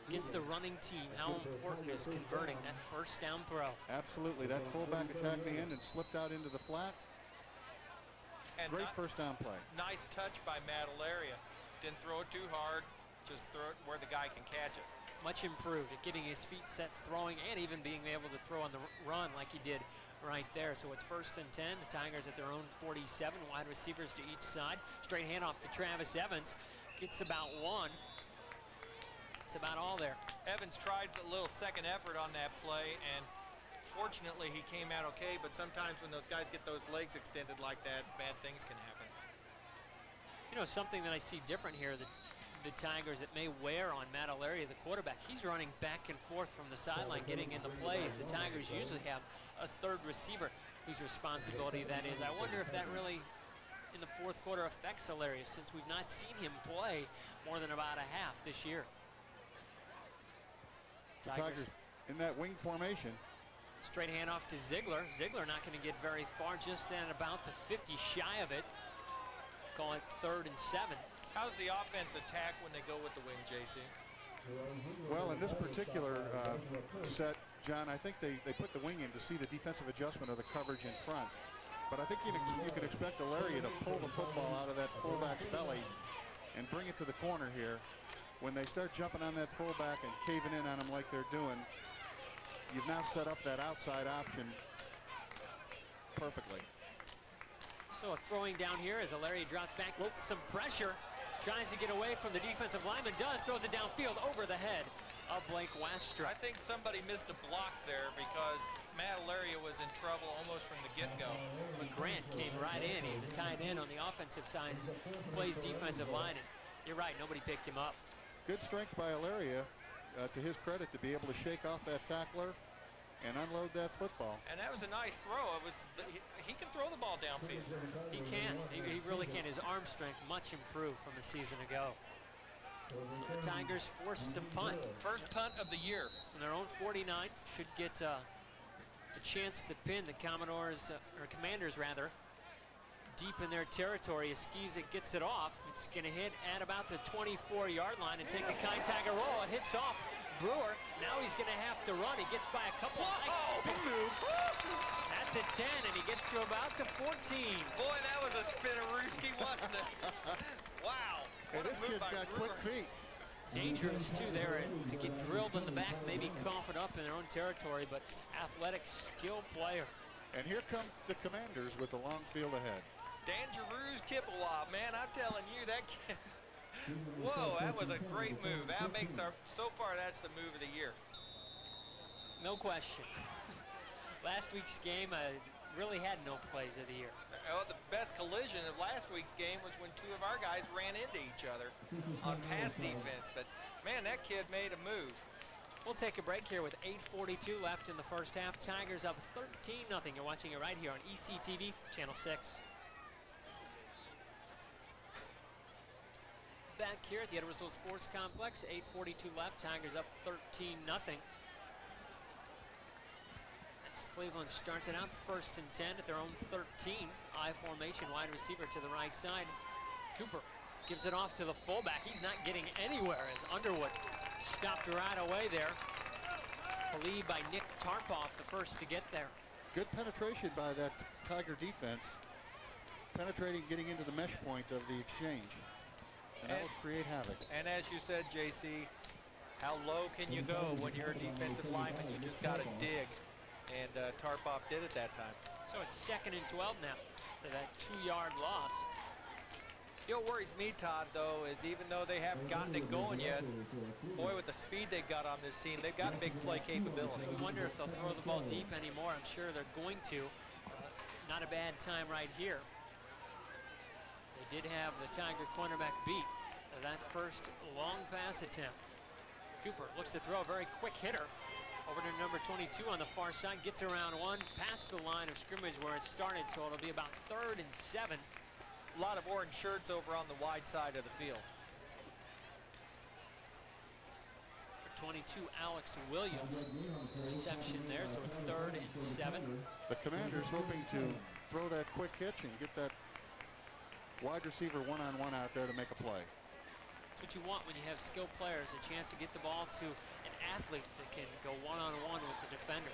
Against the running team, how important is converting that first down throw? Absolutely, that fullback attacked the end and slipped out into the flat. And great first down play. Nice touch by Matt Alaria. Didn't throw it too hard, just throw it where the guy can catch it. Much improved at getting his feet set throwing and even being able to throw on the run like he did right there. So it's 1st and 10. The Tigers at their own 47. Wide receivers to each side. Straight handoff to Travis Evans. Gets about 1. It's about all there. Evans tried a little second effort on that play, and fortunately he came out okay, but sometimes when those guys get those legs extended like that, bad things can happen. You know, something that I see different here, the Tigers that may wear on Matt Alaria, the quarterback. He's running back and forth from the sideline, getting in the plays. The Tigers usually have a third receiver whose responsibility that is. I wonder if that really, in the 4th quarter, affects Alaria, since we've not seen him play more than about a half this year. The Tigers in that wing formation. Straight handoff to Ziegler. Ziegler not going to get very far, just at about the 50 shy of it. Call it 3rd and 7. How's the offense attack when they go with the wing, JC? Well, in this particular set, John, I think they put the wing in to see the defensive adjustment of the coverage in front. But I think you can expect Alaria to pull the football out of that fullback's belly and bring it to the corner here. When they start jumping on that fullback and caving in on him like they're doing, you've now set up that outside option perfectly. So a throwing down here as Alaria drops back with some pressure. Tries to get away from the defensive lineman, throws it downfield over the head of Blake Westra. I think somebody missed a block there because Matt Alaria was in trouble almost from the get-go. McGrant came right in. He's a tight end on the offensive side, plays defensive line, and you're right, nobody picked him up. Good strength by Alaria, to his credit, to be able to shake off that tackler and unload that football. And that was a nice throw. He can throw the ball downfield. He can. He really can. His arm strength much improved from a season ago. So the Tigers forced to punt. First punt of the year. From their own 49, should get a chance to pin the Commodores, or Commanders rather, deep in their territory. Esquiza gets it off. It's going to hit at about the 24-yard line and take a kind Tiger roll. It hits off Brewer. Now he's going to have to run. He gets by a couple of nice spin moves at the 10, and he gets to about the 14. Boy, that was a spinnerooski, wasn't it? Wow. Hey, this kid's got quick feet. Dangerous too there to get drilled in the back, maybe cough it up in their own territory, but athletic, skilled player. And here come the Commanders with the long field ahead. Dangerous Kippewa, man, I'm telling you, that kid. Whoa, that was a great move. That makes so far that's the move of the year. No question. Last week's game really had no plays of the year. Oh, the best collision of last week's game was when two of our guys ran into each other on pass defense. But, man, that kid made a move. We'll take a break here with 8:42 left in the first half. Tigers up 13-0. You're watching it right here on ECTV, Channel 6. Back here at the Edwardsville Sports Complex, 8:42 left. Tigers up 13-0. Cleveland starts it out 1st and 10 at their own 13. I formation, wide receiver to the right side. Cooper gives it off to the fullback. He's not getting anywhere as Underwood stopped right away there. A lead by Nick Tarpoff, the first to get there. Good penetration by that Tiger defense. Penetrating, getting into the mesh point of the exchange. And that will create havoc. And as you said, JC, how low can you go when you're a defensive lineman? You just got to dig. And Tarpoff did it that time. So it's 2nd and 12 now for that 2-yard loss. You know what worries me, Todd, though, is even though they haven't gotten it going yet, boy, with the speed they've got on this team, they've got big play capability. We wonder if they'll throw the ball deep anymore. I'm sure they're going to. Not a bad time right here. They did have the Tiger cornerback beat that first long pass attempt. Cooper looks to throw a very quick hitter. Over to number 22 on the far side, gets around one, past the line of scrimmage where it started, so it'll be about 3rd and 7. A lot of orange shirts over on the wide side of the field. For 22, Alex Williams, reception there, so it's 3rd and 7. The Commanders hoping to throw that quick hitch and get that wide receiver one-on-one out there to make a play. That's what you want when you have skilled players, a chance to get the ball to an athlete that can go one-on-one with the defender.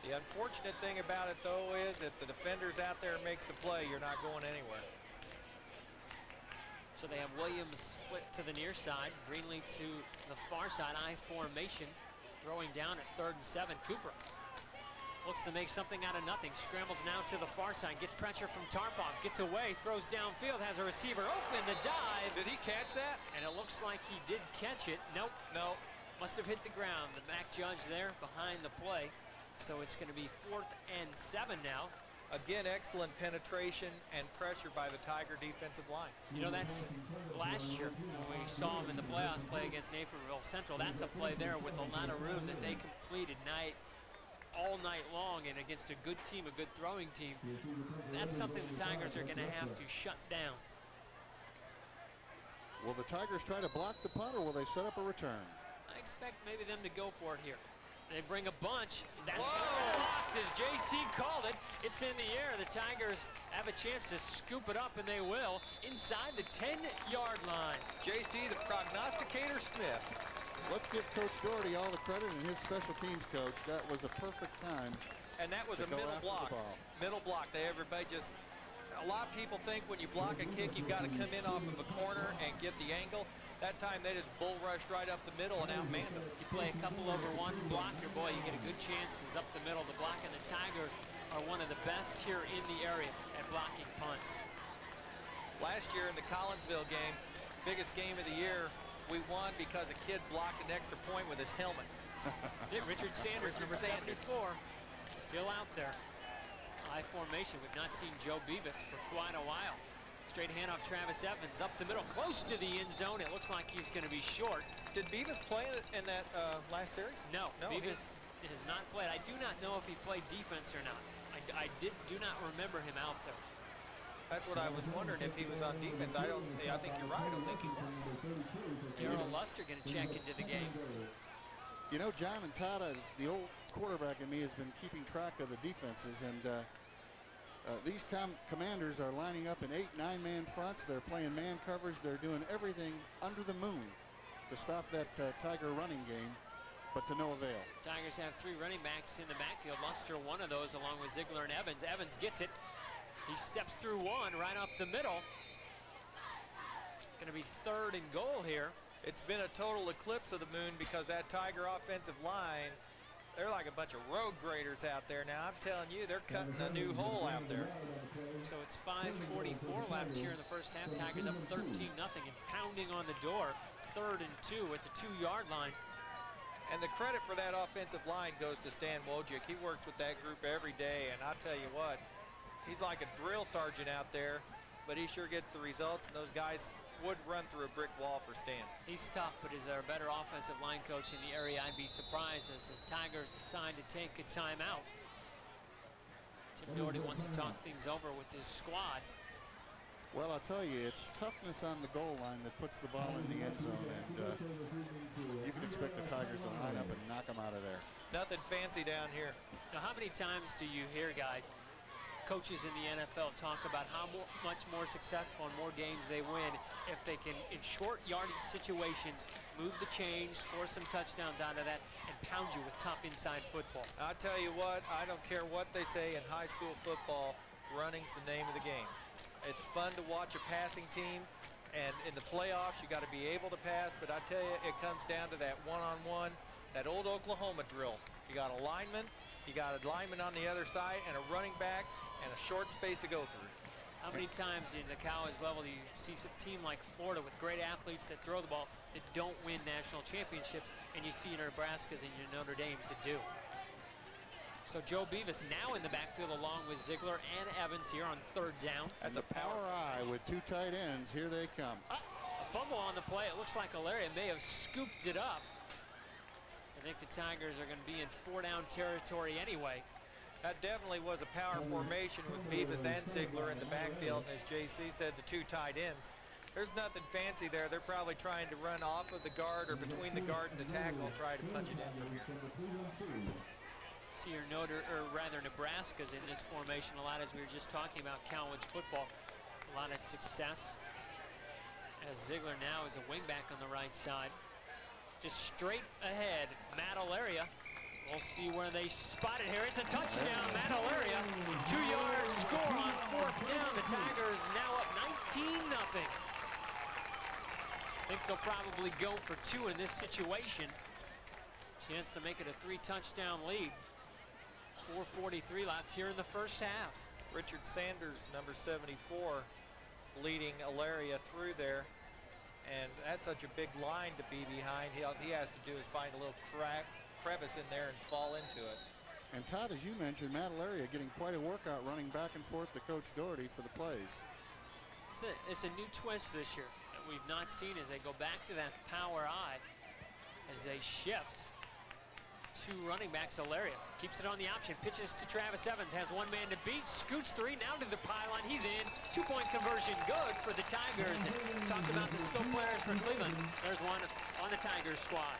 The unfortunate thing about it, though, is if the defender's out there and makes a play, you're not going anywhere. So they have Williams split to the near side, Greenlee to the far side, I formation, throwing down at 3rd and 7. Cooper looks to make something out of nothing, scrambles now to the far side, gets pressure from Tarpoff, gets away, throws downfield, has a receiver open, the dive. Did he catch that? And it looks like he did catch it. Nope. No. Must have hit the ground. The back judge there behind the play. So it's going to be 4th and 7 now. Again, excellent penetration and pressure by the Tiger defensive line. You know, that's last year when we saw him in the playoffs play against Naperville Central. That's a play there with a lot of room that they completed all night long, and against a good team, a good throwing team. That's something the Tigers are going to have to shut down. Will the Tigers try to block the punt, or will they set up a return? I expect maybe them to go for it here. They bring a bunch. That's blocked as JC called it. It's in the air. The Tigers have a chance to scoop it up, and they will, inside the 10-yard line. JC, the prognosticator Smith. Let's give Coach Doherty all the credit and his special teams coach. That was a perfect time. And that was a middle block. Middle block. Everybody just, a lot of people think when you block a kick, you've got to come in off of a corner and get the angle. That time they just bull rushed right up the middle and outmanned them. You play a couple over one blocker, boy, you get a good chances up the middle. The block, and the Tigers are one of the best here in the area at blocking punts. Last year in the Collinsville game, biggest game of the year, we won because a kid blocked an extra point with his helmet. That's it, Richard Sanders, number 74, still out there. I formation, we've not seen Joe Beavis for quite a while. Straight handoff, Travis Evans up the middle, close to the end zone. It looks like he's going to be short. Did Beavis play in that last series? No, Beavis has not played. I do not know if he played defense or not. I do not remember him out there. That's what I was wondering, if he was on defense. I think you're right. I don't think he was. Darrell Luster going to check into the game. You know, John and Todd, the old quarterback in me has been keeping track of the defenses, and these Commanders are lining up in 8, 9-man fronts. They're playing man coverage. They're doing everything under the moon to stop that Tiger running game, but to no avail. Tigers have 3 running backs in the backfield. Luster, one of those, along with Ziegler and Evans. Evans gets it. He steps through one right up the middle. Going to be 3rd and goal here. It's been a total eclipse of the moon because that Tiger offensive line, they're like a bunch of road graders out there now. I'm telling you, they're cutting a new hole out there. So it's 5:44 left here in the first half. Tigers up 13-0 and pounding on the door. 3rd and 2 at the 2-yard line. And the credit for that offensive line goes to Stan Wojcik. He works with that group every day, and I'll tell you what, he's like a drill sergeant out there, but he sure gets the results, and those guys would run through a brick wall for Stan. He's tough, but is there a better offensive line coach in the area? I'd be surprised as the Tigers decide to take a timeout. Tim Doherty wants to talk things over with his squad. Well, I'll tell you, it's toughness on the goal line that puts the ball in the end zone, and you can expect the Tigers to line up and knock them out of there. Nothing fancy down here. Now, how many times do you hear, guys, coaches in the NFL talk about how much more successful and more games they win if they can, in short yardage situations, move the chains, score some touchdowns out of that, and pound you with tough inside football? I'll tell you what, I don't care what they say in high school football, running's the name of the game. It's fun to watch a passing team, and in the playoffs, you got to be able to pass, but I tell you, it comes down to that one-on-one, that old Oklahoma drill. You got a lineman, you got a lineman on the other side, and a running back, and a short space to go through. How many times in the college level do you see a team like Florida with great athletes that throw the ball that don't win national championships, and you see your Nebraskas and your Notre Dames that do? So Joe Beavis now in the backfield along with Ziegler and Evans here on 3rd down. That's a power eye with 2 tight ends. Here they come. A fumble on the play. It looks like Alaria may have scooped it up. I think the Tigers are going to be in 4-down territory anyway. That definitely was a power formation with Beavis and Ziegler in the backfield. And as JC said, the 2 tight ends. There's nothing fancy there. They're probably trying to run off of the guard or between the guard and the tackle and try to punch it in from here. See your Nebraska's in this formation a lot, as we were just talking about college football. A lot of success as Ziegler now is a wingback on the right side. Just straight ahead, Matt Alaria. We'll see where they spot it here. It's a touchdown, Matt Alaria. 2-yard score on 4th down. The Tigers now up 19-0. Think they'll probably go for 2 in this situation. Chance to make it a 3-touchdown lead. 4:43 left here in the first half. Richard Sanders, number 74, leading Alaria through there. And that's such a big line to be behind. All he has to do is find a little crevice in there and fall into it. And Todd, as you mentioned, Matt Alaria getting quite a workout running back and forth to Coach Doherty for the plays. It's a new twist this year that we've not seen as they go back to that power eye as they shift. 2 running backs. Alaria keeps it on the option, pitches to Travis Evans, has 1 man to beat, scoots 3, now to the pylon, he's in. 2-point conversion good for the Tigers. And talked about the skill players for Cleveland. There's one on the Tigers squad.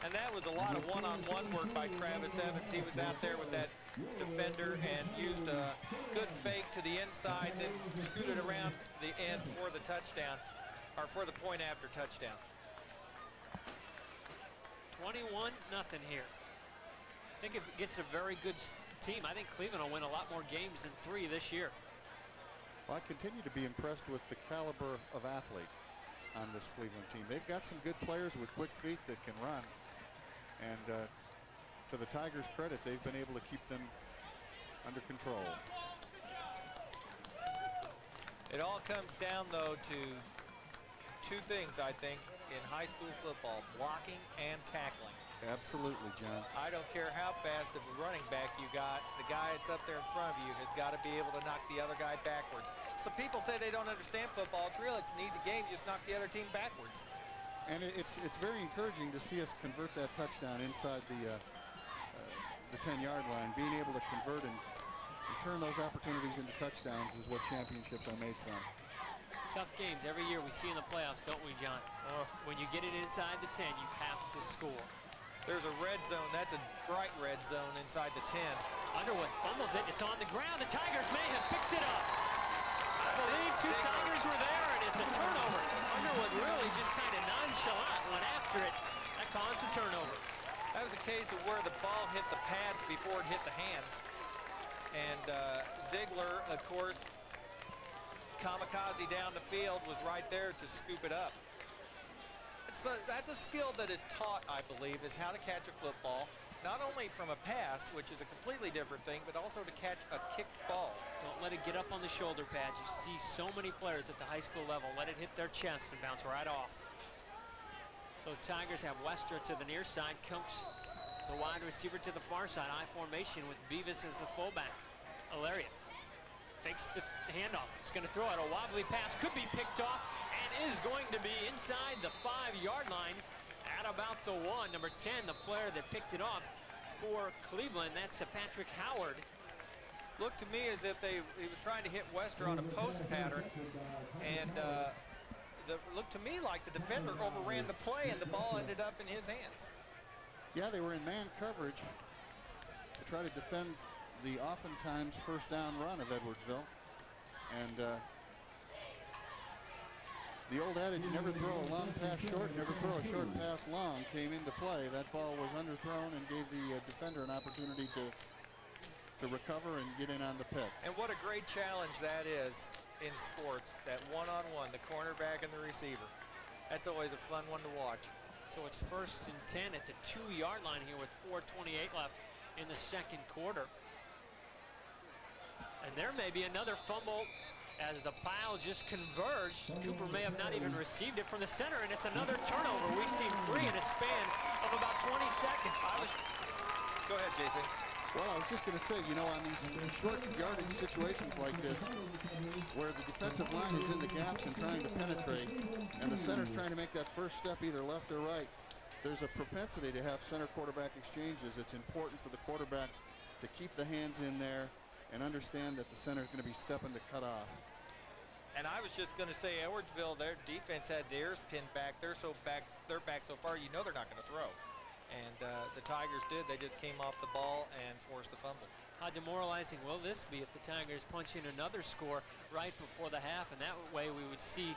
And that was a lot of one-on-one work by Travis Evans. He was out there with that defender and used a good fake to the inside, then scooted around the end for the touchdown, or for the point after touchdown. 21-0 here. I think if it gets a very good team, I think Cleveland will win a lot more games than 3 this year. Well, I continue to be impressed with the caliber of athlete on this Cleveland team. They've got some good players with quick feet that can run. And to the Tigers' credit, they've been able to keep them under control. It all comes down, though, to 2 things, I think, in high school football: blocking and tackling. Absolutely, John. I don't care how fast of a running back you got, the guy that's up there in front of you has got to be able to knock the other guy backwards. So people say they don't understand football. It's real. It's an easy game. You just knock the other team backwards. And it's very encouraging to see us convert that touchdown inside the 10-yard line. Being able to convert and turn those opportunities into touchdowns is what championships are made from. Tough games every year we see in the playoffs, don't we, John? When you get it inside the 10, you have to score. There's a red zone. That's a bright red zone inside the 10. Underwood fumbles it. It's on the ground. The Tigers may have picked it up. I believe 2 Tigers were there, and it's a turnover. Underwood really just kind of nonchalant went after it. That caused the turnover. That was a case of where the ball hit the pads before it hit the hands. And Ziegler, of course, kamikaze down the field, was right there to scoop it up. That's a skill that is taught, I believe, is how to catch a football, not only from a pass, which is a completely different thing, but also to catch a kicked ball. Don't let it get up on the shoulder pads. You see so many players at the high school level let it hit their chest and bounce right off. So the Tigers have Wester to the near side, comes the wide receiver to the far side, I formation with Beavis as the fullback. Alaria fakes the handoff. It's going to throw out a wobbly pass, could be picked off, and is going to be inside the 5-yard line at about the 1. Number 10, the player that picked it off for Cleveland, that's Patrick Howard. Looked to me as if he was trying to hit Wester on a post pattern, and looked to me like the defender overran the play and the ball ended up in his hands. Yeah, they were in man coverage to try to defend the oftentimes first down run of Edwardsville. And the old adage, never throw a long pass short, never throw a short pass long, came into play. That ball was underthrown and gave the defender an opportunity to recover and get in on the pick. And what a great challenge that is in sports, that one-on-one, the cornerback and the receiver. That's always a fun one to watch. So it's 1st and 10 at the 2-yard line here with 4:28 left in the second quarter. And there may be another fumble as the pile just converged. Cooper may have not even received it from the center, and it's another turnover. We've seen 3 in a span of about 20 seconds. Go ahead, Jason. Well, I was just going to say, you know, on these short yardage situations like this, where the defensive line is in the gaps and trying to penetrate, and the center's trying to make that first step either left or right, there's a propensity to have center-quarterback exchanges. It's important for the quarterback to keep the hands in there and understand that the center is going to be stepping to cut off. And I was just going to say, Edwardsville, their defense had theirs pinned back. They're back so far, you know they're not going to throw. And the Tigers did. They just came off the ball and forced the fumble. How demoralizing will this be if the Tigers punch in another score right before the half? And that way we would see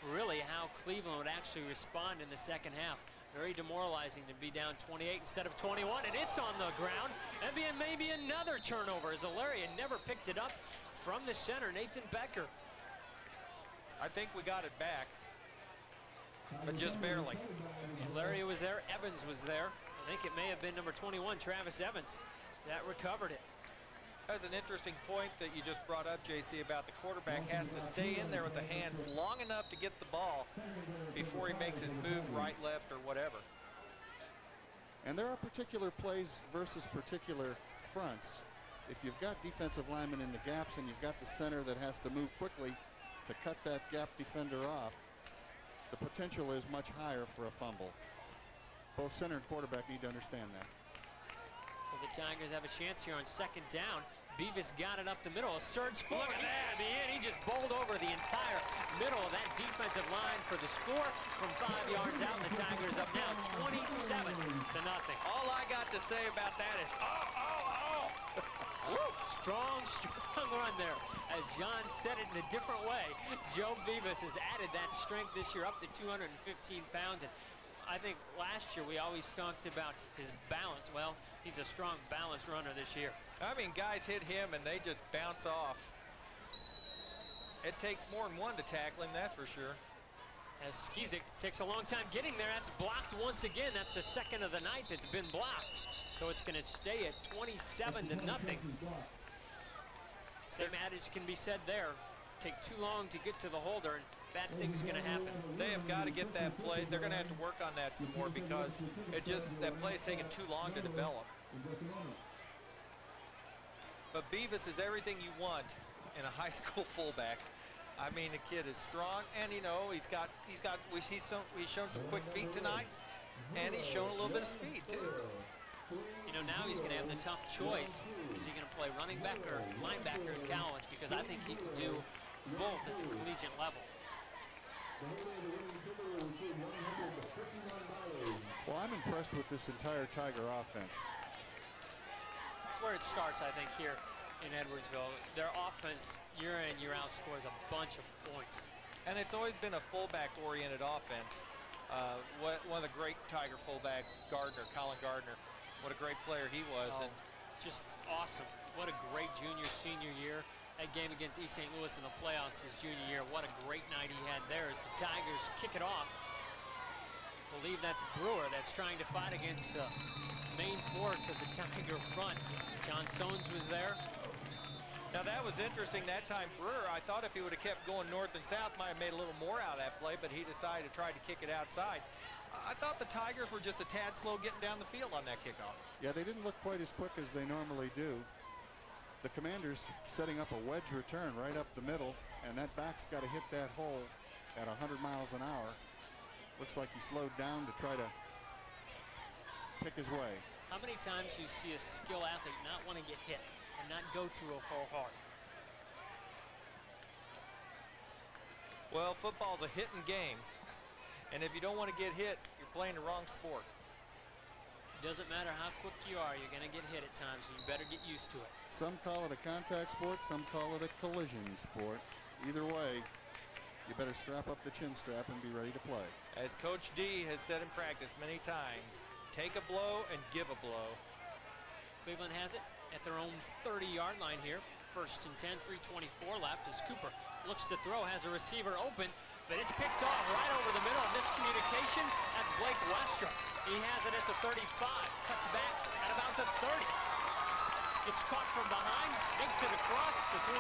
really how Cleveland would actually respond in the second half. Very demoralizing to be down 28 instead of 21, and it's on the ground. And maybe another turnover as Alaria never picked it up from the center, Nathan Becker. I think we got it back, but just barely. Alaria was there, Evans was there. I think it may have been number 21, Travis Evans, that recovered it. That's an interesting point that you just brought up, JC, about the quarterback has to stay in there with the hands long enough to get the ball before he makes his move right, left, or whatever. And there are particular plays versus particular fronts. If you've got defensive linemen in the gaps and you've got the center that has to move quickly to cut that gap defender off, the potential is much higher for a fumble. Both center and quarterback need to understand that. So the Tigers have a chance here on 2nd down. Beavis got it up the middle. A surge forward. Look at that. He just bowled over the entire middle of that defensive line for the score from 5 yards out. The Tigers up now 27-0. All I got to say about that is, Strong run there. As John said it in a different way, Joe Beavis has added that strength this year up to 215 pounds. And I think last year we always talked about his balance. Well, he's a strong, balanced runner this year. I mean, guys hit him and they just bounce off. It takes more than one to tackle him, that's for sure. As Skizik takes a long time getting there, that's blocked once again. That's the second of the night that's been blocked. So it's going to stay at 27-0. Same adage can be said there. Take too long to get to the holder and bad things going to happen. They have got to get that play. They're going to have to work on that some more because that play is taking too long to develop. But Beavis is everything you want in a high school fullback. I mean, the kid is strong, and you know he's shown some quick feet tonight, and he's shown a little bit of speed too. You know, now he's going to have the tough choice. Is he going to play running back or linebacker in college? Because I think he can do both at the collegiate level. Well, I'm impressed with this entire Tiger offense. That's where it starts, I think, here in Edwardsville. Their offense, year in, year out, scores a bunch of points. And it's always been a fullback-oriented offense. One of the great Tiger fullbacks, Colin Gardner. What a great player he was. And just awesome. What a great junior, senior year. that game against East St. Louis in the playoffs his junior year. What a great night he had there as the Tigers kick it off. Believe that's Brewer that's trying to fight against the main force of the Tiger front. John Sones was there. Now that was interesting that time. Brewer, I thought if he would have kept going north and south, might have made a little more out of that play, but he decided to try to kick it outside. I thought the Tigers were just a tad slow getting down the field on that kickoff. Yeah, they didn't look quite as quick as they normally do. The Commanders setting up a wedge return right up the middle, and that back's got to hit that hole at 100 miles an hour. Looks like he slowed down to try to pick his way. How many times you see a skill athlete not want to get hit and not go through a hole hard? Well, football's a hitting game, and if you don't want to get hit, you're playing the wrong sport. Doesn't matter how quick you are, you're going to get hit at times, and you better get used to it. Some call it a contact sport, some call it a collision sport. Either way, you better strap up the chin strap and be ready to play. As Coach D has said in practice many times, take a blow and give a blow. Cleveland has it at their own 30-yard line here. 1st and 10, 3:24 left as Cooper looks to throw, has a receiver open, but it's picked off right over the middle. Miscommunication. That's Blake Westra. He has it at the 35, cuts back at about the 30. Gets caught from behind, makes it across the 25,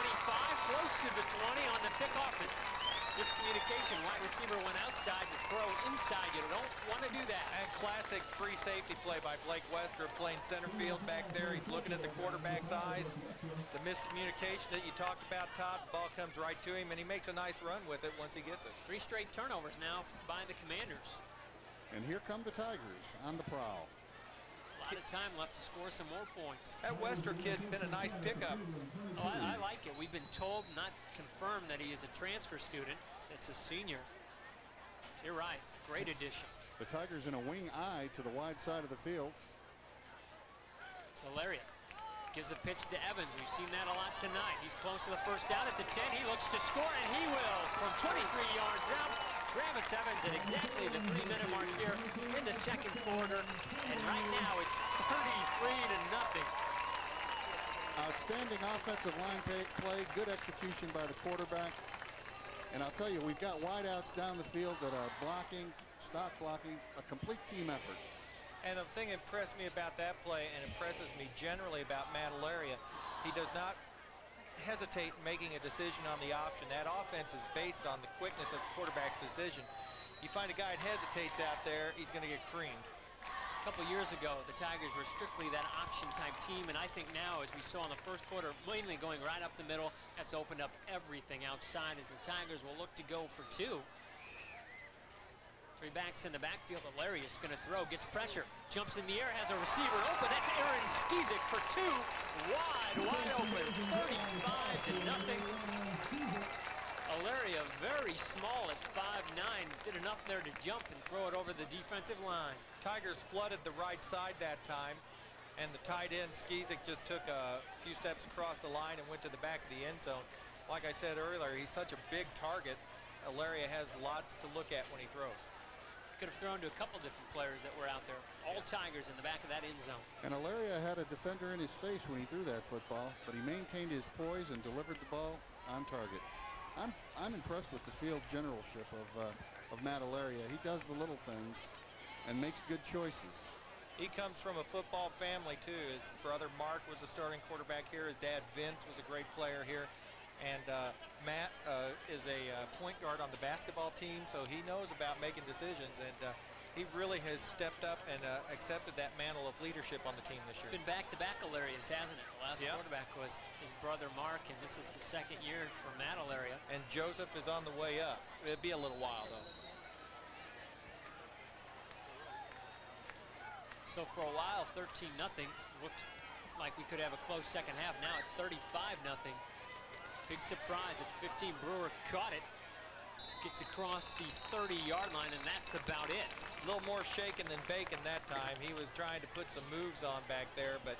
close to the 20 on the pickoff. Miscommunication. Wide receiver went outside to throw inside. You don't want to do that. And classic free safety play by Blake Westra, playing center field back there. He's looking at the quarterback's eyes. The miscommunication that you talked about, Todd, the ball comes right to him, and he makes a nice run with it once he gets it. 3 straight turnovers now by the Commanders. And here come the Tigers on the prowl. A lot of time left to score some more points. That Westra kid's been a nice pickup. Oh, I like it. We've been told, not confirmed, that he is a transfer student. It's a senior. You're right. Great addition. The Tigers in a wing eye to the wide side of the field. So Lariat gives the pitch to Evans. We've seen that a lot tonight. He's close to the first down at the 10. He looks to score, and he will from 23 yards out. Travis Evans at exactly the 3-minute mark here in the second quarter. And right now it's 33-0. Outstanding offensive line play, good execution by the quarterback. And I'll tell you, we've got wideouts down the field that are blocking, stock blocking, a complete team effort. And the thing that impressed me about that play, and impresses me generally about Matt Alaria, he does not hesitate in making a decision on the option. That offense is based on the quickness of the quarterback's decision. You find a guy that hesitates out there, he's going to get creamed. A couple years ago, the Tigers were strictly that option type team, and I think now, as we saw in the first quarter, mainly going right up the middle, that's opened up everything outside as the Tigers will look to go for 2. 3 backs in the backfield. Hilarious going to throw, gets pressure, jumps in the air, has a receiver open. That's Aaron Skizik for 2. Wide open, 35-0. Alaria, very small at 5'9", did enough there to jump and throw it over the defensive line. Tigers flooded the right side that time, and the tight end Skizik just took a few steps across the line and went to the back of the end zone. Like I said earlier, he's such a big target. Alaria has lots to look at when he throws. Could have thrown to a couple different players that were out there. All Tigers in the back of that end zone. And Alaria had a defender in his face when he threw that football, but he maintained his poise and delivered the ball on target. I'm impressed with the field generalship of Matt Alaria. He does the little things and makes good choices. He comes from a football family too. His brother Mark was the starting quarterback here. His dad Vince was a great player here. And Matt is a point guard on the basketball team, so he knows about making decisions. And he really has stepped up and accepted that mantle of leadership on the team this year. Been back-to-back Alarias, hasn't it? The last quarterback was his brother Mark, and this is the second year for Matt Alaria. And Joseph is on the way up. It'll be a little while, though. So for a while, 13-0 looked like we could have a close second half. Now it's 35-0. Big surprise at 15. Brewer caught it. Gets across the 30-yard line, and that's about it. A little more shaken than bacon that time. He was trying to put some moves on back there, but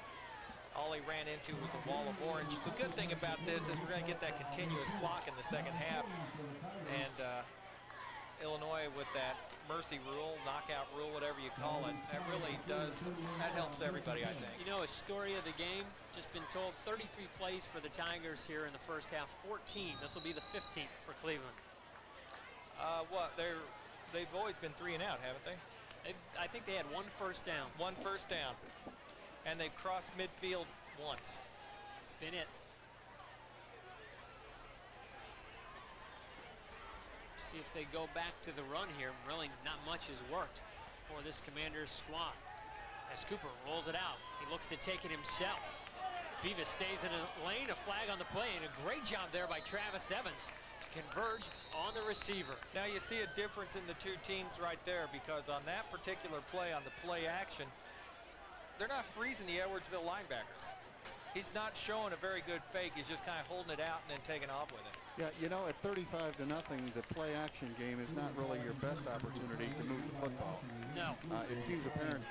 all he ran into was a wall of orange. The good thing about this is we're going to get that continuous clock in the second half. And Illinois away with that mercy rule, knockout rule, whatever you call it. That really does, that helps everybody, I think. You know, a story of the game, just been told 33 plays for the Tigers here in the first half, 14. This will be the 15th for Cleveland. They've always been 3 and out, haven't they? I think they had 1 first down. 1 first down. And they've crossed midfield once. It's been it. See if they go back to the run here. Really not much has worked for this Commanders squad. As Cooper rolls it out, he looks to take it himself. Beavis stays in a lane, a flag on the play, and a great job there by Travis Evans to converge on the receiver. Now you see a difference in the 2 teams right there, because on that particular play, on the play action, they're not freezing the Edwardsville linebackers. He's not showing a very good fake. He's just kind of holding it out and then taking off with it. Yeah, you know, at 35-0, the play action game is not really your best opportunity to move the football. No. It seems apparent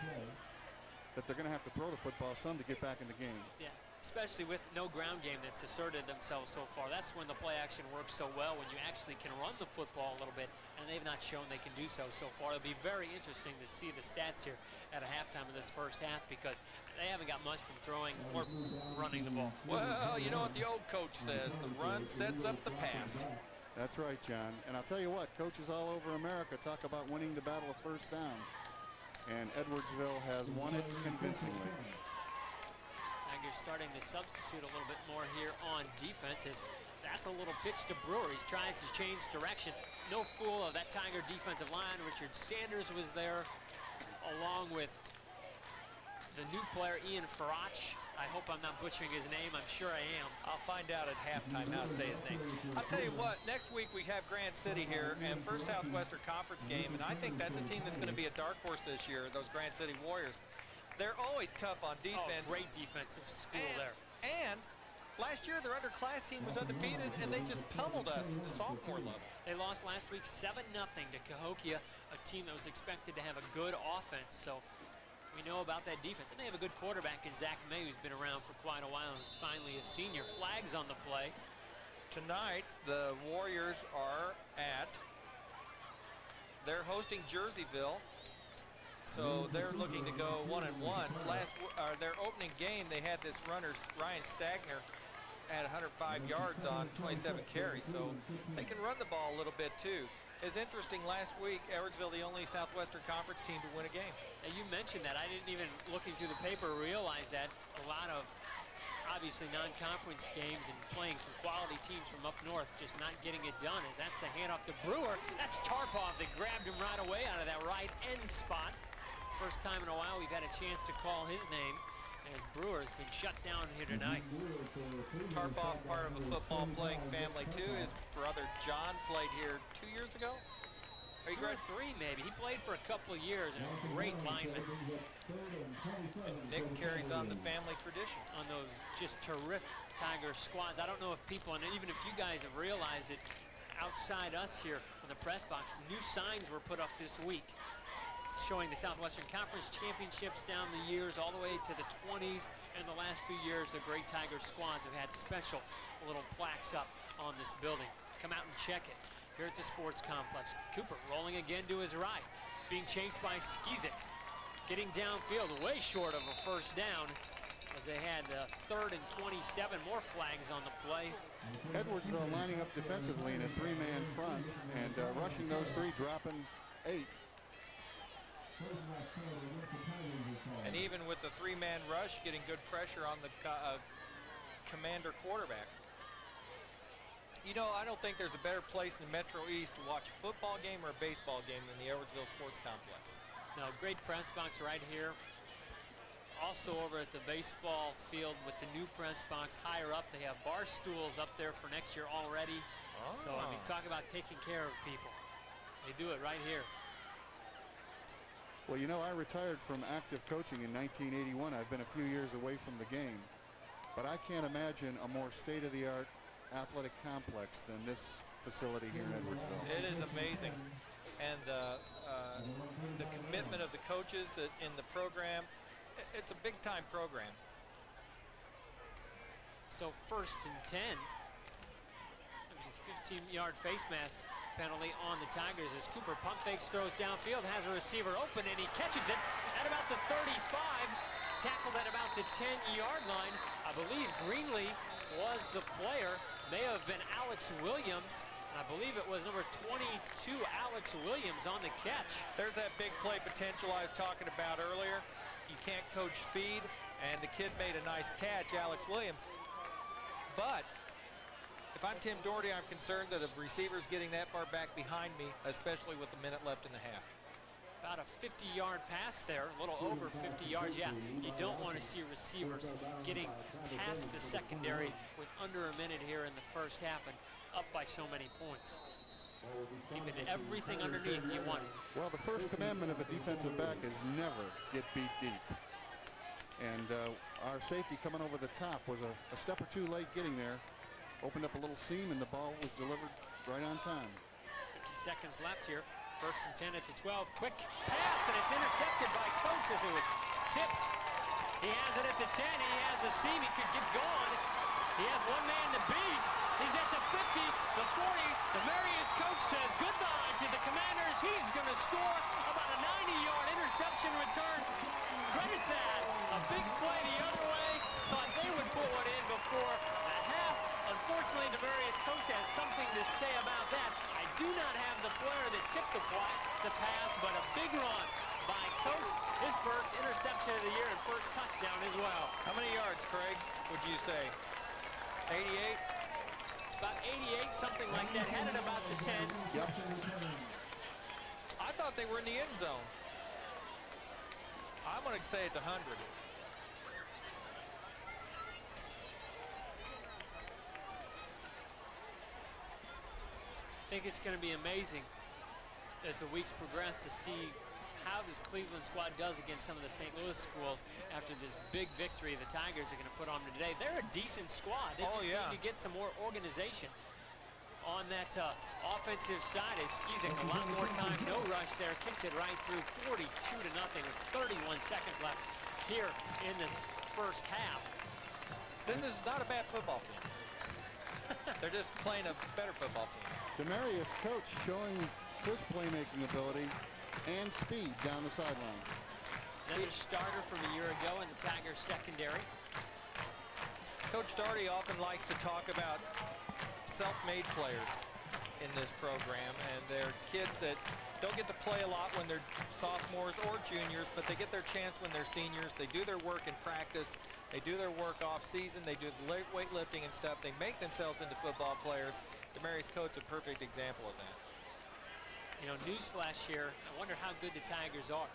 that they're going to have to throw the football some to get back in the game. Yeah, especially with no ground game that's asserted themselves so far. That's when the play action works so well, when you actually can run the football a little bit, and they've not shown they can do so far. It'll be very interesting to see the stats here at a halftime of this first half, because they haven't got much from throwing or running the ball. Well, you know what the old coach says, the run sets up the pass. That's right, John. And I'll tell you what, coaches all over America talk about winning the battle of first down. And Edwardsville has won it convincingly. Tigers starting to substitute a little bit more here on defense. That's a little pitch to Brewer. He tries to change directions. No fool of that Tiger defensive line. Richard Sanders was there, along with the new player, Ian Farach. I hope I'm not butchering his name. I'm sure I am. I'll find out at halftime how to say his name. I'll tell you what, next week we have Grand City here and First Southwestern Conference game, and I think that's a team that's going to be a dark horse this year, those Grand City Warriors. They're always tough on defense. Oh, great defensive school there. And last year their underclass team was undefeated, and they just pummeled us at the sophomore level. They lost last week 7-0 to Cahokia, a team that was expected to have a good offense. So we know about that defense. And they have a good quarterback in Zach May, who's been around for quite a while, who's finally a senior. Flags on the play. Tonight, the Warriors are they're hosting Jerseyville. So they're looking to go 1-1. Their opening game, they had this runner, Ryan Stagner, had 105 yards on 27 carries. So they can run the ball a little bit too. It's interesting, last week, Edwardsville, the only Southwestern Conference team to win a game. Now, you mentioned that. I didn't even, looking through the paper, realize that a lot of, obviously, non-conference games and playing some quality teams from up north just not getting it done. As that's a handoff to Brewer. That's Tarpov that grabbed him right away out of that right end spot. First time in a while we've had a chance to call his name, as Brewer has been shut down here tonight. Tarpov, part of a football playing family too. His brother John played here 2 years ago. Are you 2 or 3 maybe. He played for a couple of years and a great lineman. And Nick carries on the family tradition. On those just terrific Tiger squads. I don't know if people, and even if you guys have realized it, outside us here in the press box, new signs were put up this week showing the Southwestern Conference championships down the years, all the way to the 20s, and the last few years the great Tiger squads have had special little plaques up on this building. Come out and check it here at the sports complex. Cooper rolling again to his right, being chased by Skizik, getting downfield, way short of a first down, as they had 3rd and 27, more flags on the play. Edwardsville lining up defensively in a 3-man front and rushing those 3, dropping 8. And even with the 3-man rush, getting good pressure on the Commander quarterback. You know, I don't think there's a better place in the Metro East to watch a football game or a baseball game than the Edwardsville Sports Complex. No, great press box right here. Also over at the baseball field with the new press box higher up, they have bar stools up there for next year already. So, I mean, talk about taking care of people. They do it right here. Well, you know, I retired from active coaching in 1981. I've been a few years away from the game. But I can't imagine a more state-of-the-art athletic complex than this facility here in Edwardsville. It is amazing. And the commitment of the coaches in the program, it's a big-time program. So 1st and 10. It was a 15-yard face mask penalty on the Tigers as Cooper pump fakes, throws downfield, has a receiver open, and he catches it at about the 35, tackled at about the 10-yard line. I believe Greenlee was the player, may have been Alex Williams. I believe it was number 22, Alex Williams, on the catch. There's that big play potential I was talking about earlier. You can't coach speed, and the kid made a nice catch, Alex Williams. But if I'm Tim Doherty, I'm concerned that a receiver's getting that far back behind me, especially with a minute left in the half. About a 50-yard pass there, a little over 50 yards. Yeah, you don't want to see receivers getting past the secondary with under a minute here in the first half and up by so many points. Keeping everything underneath you want. Well, the first commandment of a defensive back is never get beat deep. And our safety coming over the top was a step or two late getting there. Opened up a little seam, and the ball was delivered right on time. 50 seconds left here. First and 10 at the 12. Quick pass, and it's intercepted by Coach as it was tipped. He has it at the 10. He has a seam. He could get going. He has one man to beat. He's at the 50, the 40. The Marius coach says goodbye to the Commanders. He's going to score about a 90-yard interception return. Credit that. A big play the other way. Thought they would pull it in before the half. Unfortunately, the Marius coach has something to say about that. I do not have the player that tipped the pass, but a big run by Coach. His first interception of the year and first touchdown as well. How many yards, Craig, would you say? 88? About 88, something like that. Had it about the 10. Yep. I thought they were in the end zone. I'm going to say it's 100. I think it's going to be amazing as the weeks progress to see how this Cleveland squad does against some of the St. Louis schools after this big victory the Tigers are going to put on them today. They're a decent squad. They just need to get some more organization on that offensive side. As Skizek a lot more time, no rush there, kicks it right through 42-0 with 31 seconds left here in this first half. This is not a bad football team. They're just playing a better football team. Demarius Coach showing his playmaking ability and speed down the sideline. Another starter from a year ago in the Tigers secondary. Coach Doherty often likes to talk about self-made players in this program, and they're kids that don't get to play a lot when they're sophomores or juniors, but they get their chance when they're seniors. They do their work in practice. They do their work off season. They do the weightlifting and stuff. They make themselves into football players. Demarius Coates a perfect example of that. You know, newsflash here, I wonder how good the Tigers are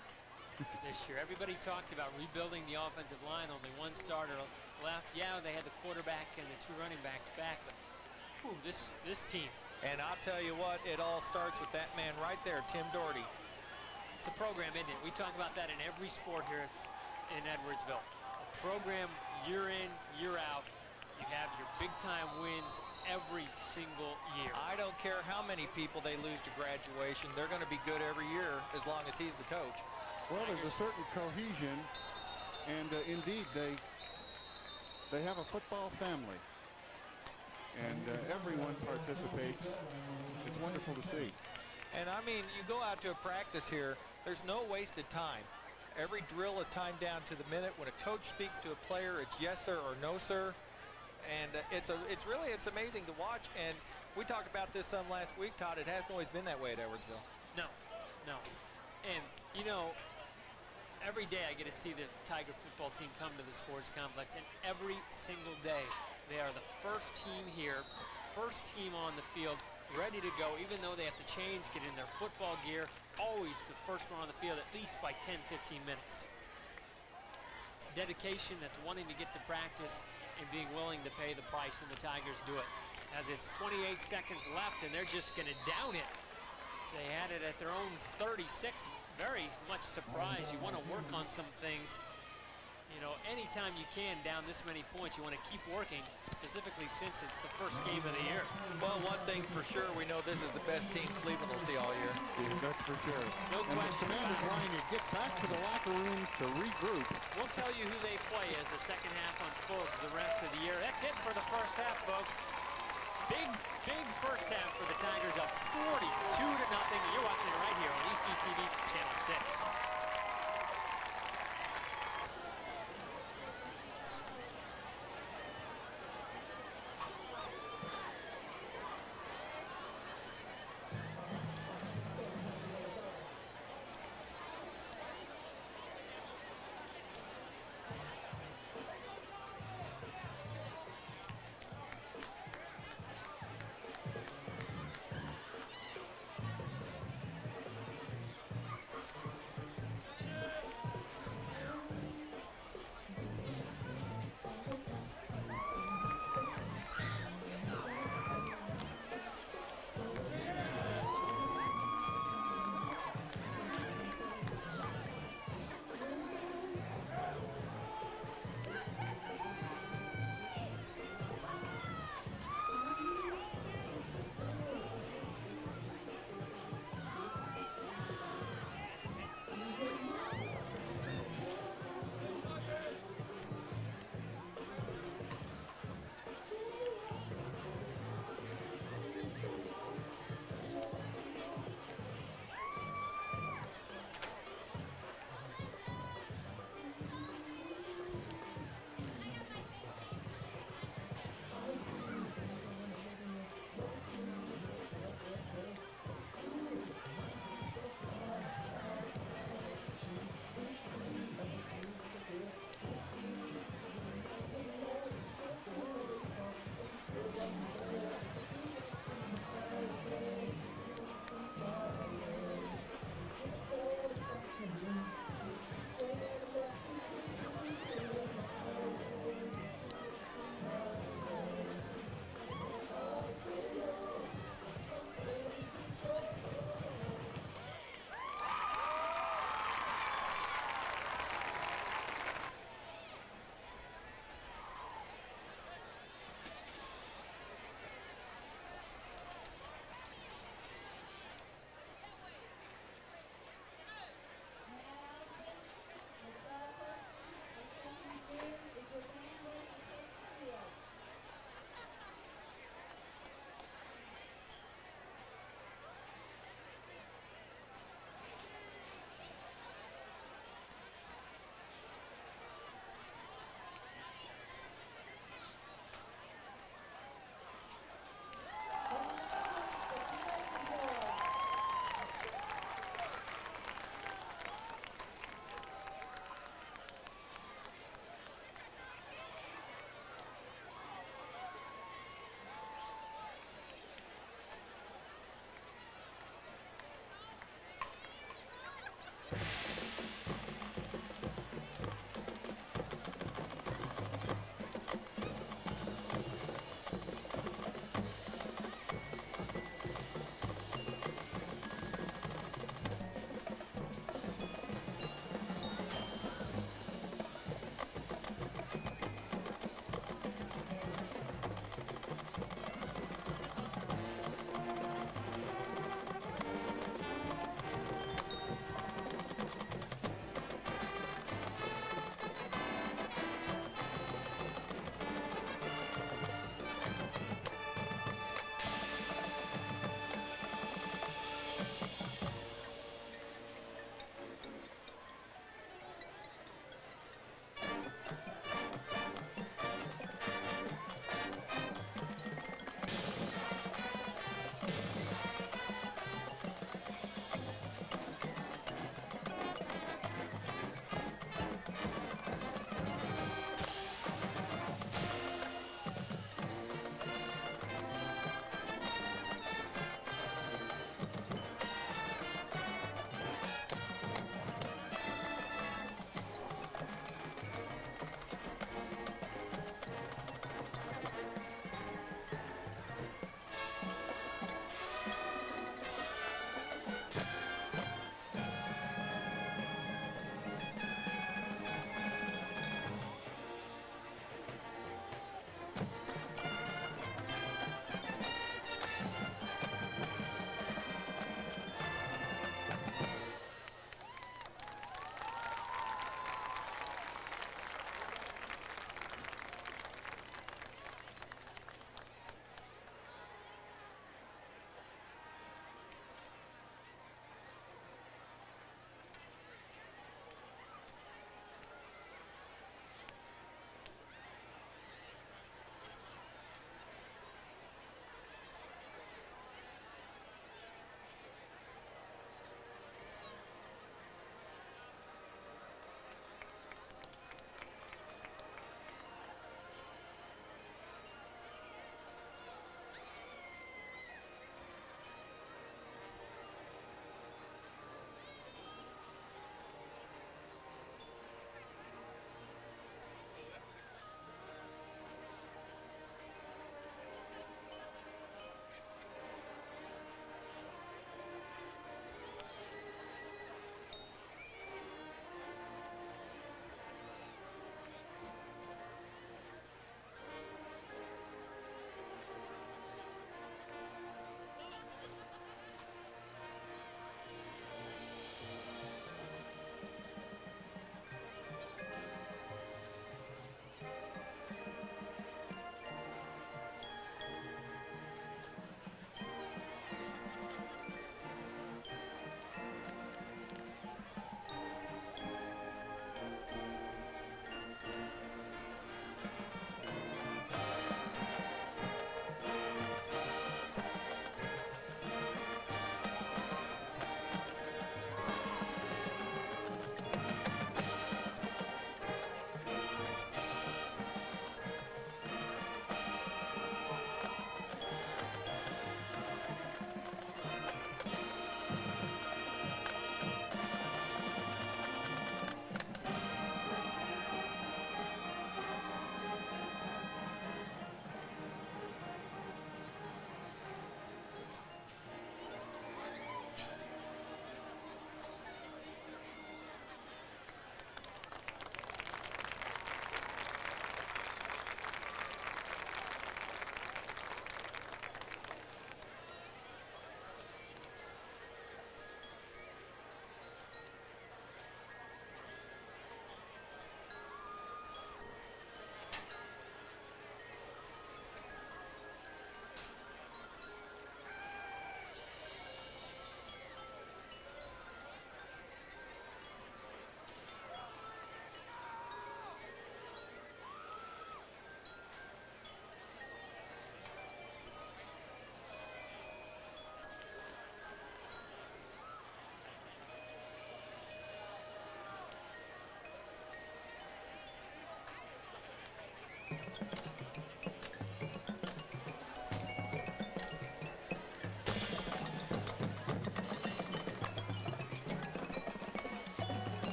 this year. Everybody talked about rebuilding the offensive line, only one starter left. Yeah, they had the quarterback and the two running backs back, but whew, this team. And I'll tell you what, it all starts with that man right there, Tim Doherty. It's a program, isn't it? We talk about that in every sport here in Edwardsville. A program year in, year out. You have your big-time wins every single year. I don't care how many people they lose to graduation. They're going to be good every year as long as he's the coach. Well, there's a certain cohesion, and indeed, they have a football family, and everyone participates. It's wonderful to see. And I mean, you go out to a practice here, there's no wasted time. Every drill is timed down to the minute. When a coach speaks to a player, it's yes, sir, or no, sir. And it's amazing to watch. And we talked about this some last week, Todd. It hasn't always been that way at Edwardsville. No. And, you know, every day I get to see the Tiger football team come to the sports complex, and every single day they are the first team here, first team on the field, ready to go, even though they have to change, get in their football gear, always the first one on the field at least by 10-15 minutes. It's dedication, that's wanting to get to practice and being willing to pay the price, and the Tigers do it. As it's 28 seconds left, and they're just going to down it. They had it at their own 36. Very much surprised. You want to work on some things. You know, anytime you can down this many points, you want to keep working, specifically since it's the first game of the year. Well, one thing for sure, we know this is the best team Cleveland will see all year. Yeah, that's for sure. No and question. The Commanders wanting to get back to the locker room to regroup. We'll tell you who they play as the second half unfolds the rest of the year. That's it for the first half, folks. Big first half for the Tigers, up 42-0. You're watching it right here on ECTV Channel 6.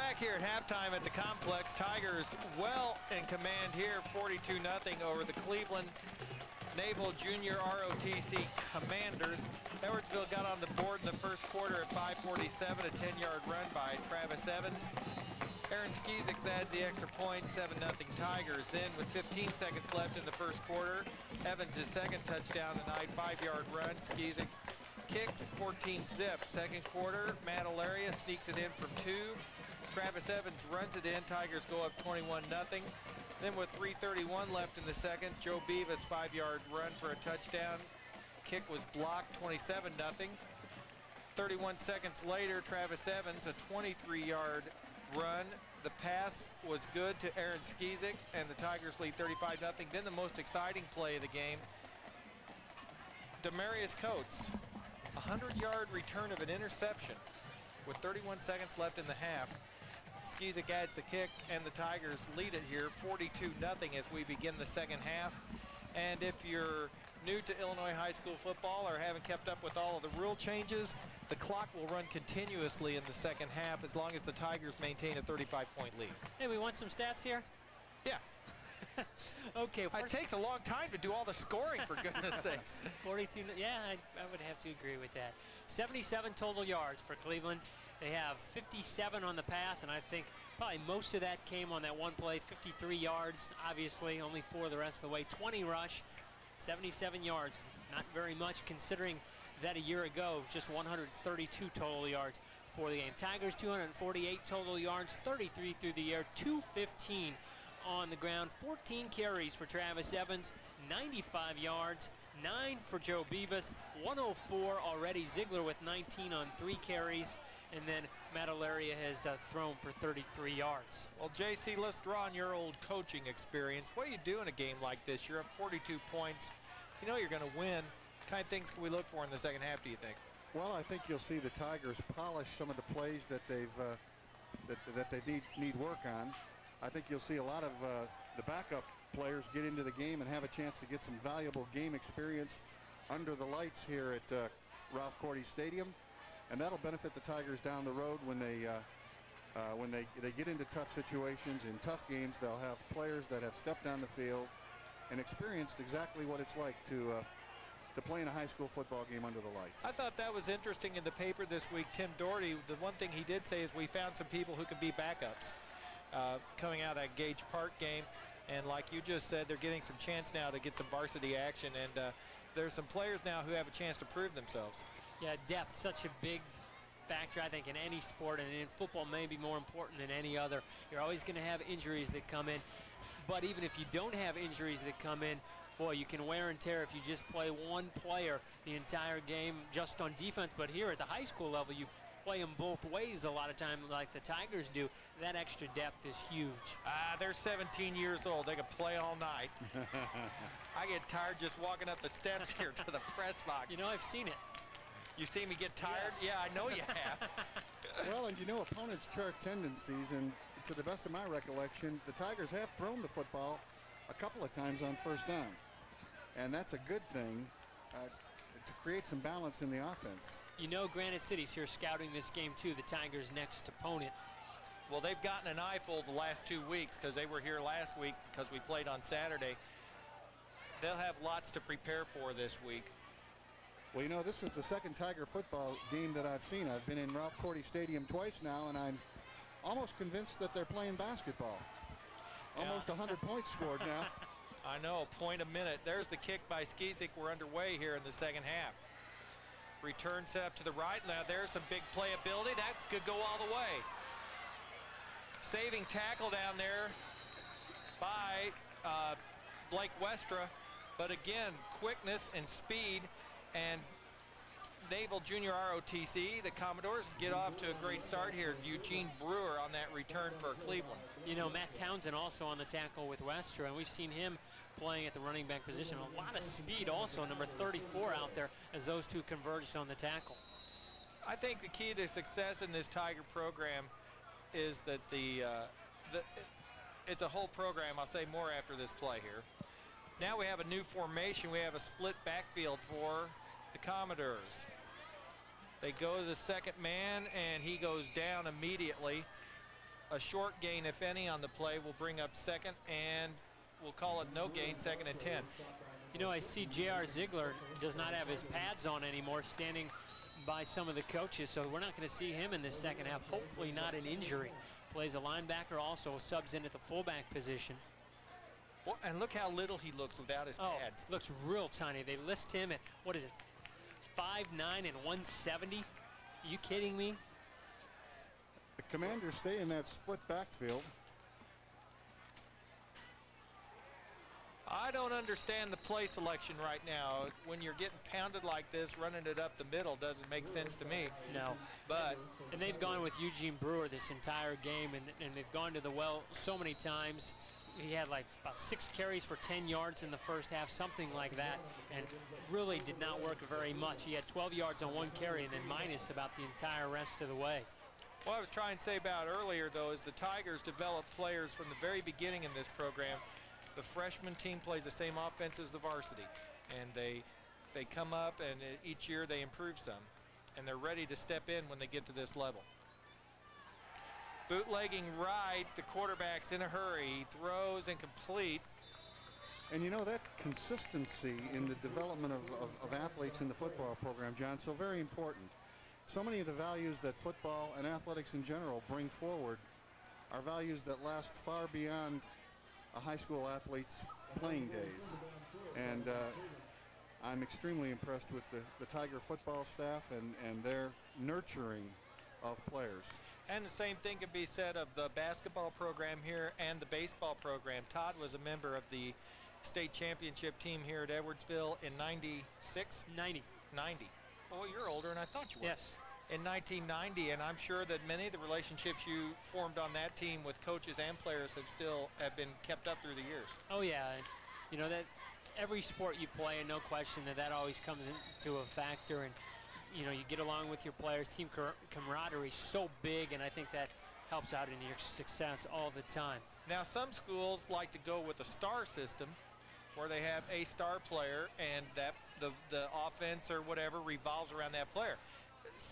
back here at halftime at the complex. Tigers well in command here, 42-0 over the Cleveland Naval Junior ROTC Commanders. Edwardsville got on the board in the first quarter at 5:47, a 10-yard run by Travis Evans. Aaron Skizik adds the extra point, 7-0 Tigers. Then with 15 seconds left in the first quarter, Evans' second touchdown tonight, 5-yard run. Skizik kicks, 14-zip. Second quarter, Matt Alaria sneaks it in from 2. Travis Evans runs it in. Tigers go up 21-0. Then with 3:31 left in the second, Joe Beavis 5-yard run for a touchdown. Kick was blocked, 27-0. 31 seconds later, Travis Evans, a 23-yard run. The pass was good to Aaron Skizik, and the Tigers lead 35-0. Then the most exciting play of the game, Demarius Coates, a 100-yard return of an interception with 31 seconds left in the half. Skizik adds the kick, and the Tigers lead it here 42-0 as we begin the second half. And if you're new to Illinois high school football or haven't kept up with all of the rule changes, the clock will run continuously in the second half as long as the Tigers maintain a 35-point lead. Hey, we want some stats here? Yeah. Okay. It takes a long time to do all the scoring, for goodness sakes. 42, yeah, I would have to agree with that. 77 total yards for Cleveland. They have 57 on the pass, and I think probably most of that came on that one play. 53 yards, obviously, only 4 the rest of the way. 20 rush, 77 yards. Not very much considering that a year ago, just 132 total yards for the game. Tigers 248 total yards, 33 through the air, 215 on the ground. 14 carries for Travis Evans, 95 yards, 9 for Joe Beavis, 104 already. Ziegler with 19 on 3 carries. And then Matt Alaria has thrown for 33 yards. Well, JC, let's draw on your old coaching experience. What do you do in a game like this? You're up 42 points. You know you're going to win. What kind of things can we look for in the second half, do you think? Well, I think you'll see the Tigers polish some of the plays that they've that they need work on. I think you'll see a lot of the backup players get into the game and have a chance to get some valuable game experience under the lights here at Ralph Cordy Stadium. And that'll benefit the Tigers down the road when they get into tough situations. In tough games, they'll have players that have stepped down the field and experienced exactly what it's like to play in a high school football game under the lights. I thought that was interesting in the paper this week. Tim Doherty, the one thing he did say is we found some people who can be backups coming out of that Gage Park game. And like you just said, they're getting some chance now to get some varsity action. And there's some players now who have a chance to prove themselves. Yeah, depth, such a big factor, I think, in any sport, and in football maybe more important than any other. You're always going to have injuries that come in, but even if you don't have injuries that come in, boy, you can wear and tear if you just play one player the entire game just on defense. But here at the high school level, you play them both ways a lot of times like the Tigers do. That extra depth is huge. They're 17 years old. They can play all night. I get tired just walking up the steps here to the press box. You know, I've seen it. You see me get tired? Yes. Yeah, I know you have. Well, and you know opponents chart tendencies, and to the best of my recollection, the Tigers have thrown the football a couple of times on first down. And that's a good thing to create some balance in the offense. You know Granite City's here scouting this game too, the Tigers' next opponent. Well, they've gotten an eyeful the last 2 weeks because they were here last week because we played on Saturday. They'll have lots to prepare for this week. Well, you know, this is the second Tiger football game that I've seen. I've been in Ralph Cordy Stadium twice now, and I'm almost convinced that they're playing basketball. Almost 100 points scored now. I know, point a minute. There's the kick by Skizik. We're underway here in the second half. Return set up to the right. Now there's some big playability. That could go all the way. Saving tackle down there by Blake Westra. But again, quickness and speed. And Naval Junior ROTC, the Commodores, get off to a great start here. Eugene Brewer on that return for Cleveland. You know, Matt Townsend also on the tackle with Westra, and we've seen him playing at the running back position. A lot of speed also, number 34 out there as those two converged on the tackle. I think the key to success in this Tiger program is that it's a whole program. I'll say more after this play here. Now we have a new formation. We have a split backfield for the Commodores. They go to the second man, and he goes down immediately. A short gain, if any, on the play will bring up second, and we'll call it no gain, 2nd and 10. You know, I see J.R. Ziegler does not have his pads on anymore, standing by some of the coaches, so we're not going to see him in this second half. Hopefully not an injury. Plays a linebacker, also subs in at the fullback position. Well, and look how little he looks without his pads. Looks real tiny. They list him at, what is it, 5'9" and 170? Are you kidding me? The Commanders stay in that split backfield. I don't understand the play selection right now. When you're getting pounded like this, running it up the middle doesn't make sense to me. No. But and they've gone with Eugene Brewer this entire game, and they've gone to the well so many times. He had like about 6 carries for 10 yards in the first half, something like that, and really did not work very much. He had 12 yards on 1 carry and then minus about the entire rest of the way. what I was trying to say about earlier, though, is the Tigers develop players from the very beginning in this program. The freshman team plays the same offense as the varsity, and they come up, and each year they improve some, and they're ready to step in when they get to this level. Bootlegging right, the quarterback's in a hurry, throws incomplete. And you know, that consistency in the development of athletes in the football program, John, so very important. So many of the values that football and athletics in general bring forward are values that last far beyond a high school athlete's playing days. And I'm extremely impressed with the Tiger football staff and their nurturing of players. And the same thing can be said of the basketball program here and the baseball program. Todd was a member of the state championship team here at Edwardsville in 96? 90. 90. Well, you're older than I thought you were. Yes. In 1990, and I'm sure that many of the relationships you formed on that team with coaches and players have been kept up through the years. Oh yeah, and you know that every sport you play, and no question that always comes into a factor, and you know, you get along with your players. Team camaraderie is so big, and I think that helps out in your success all the time. Now, some schools like to go with a star system, where they have a star player, and that the offense or whatever revolves around that player.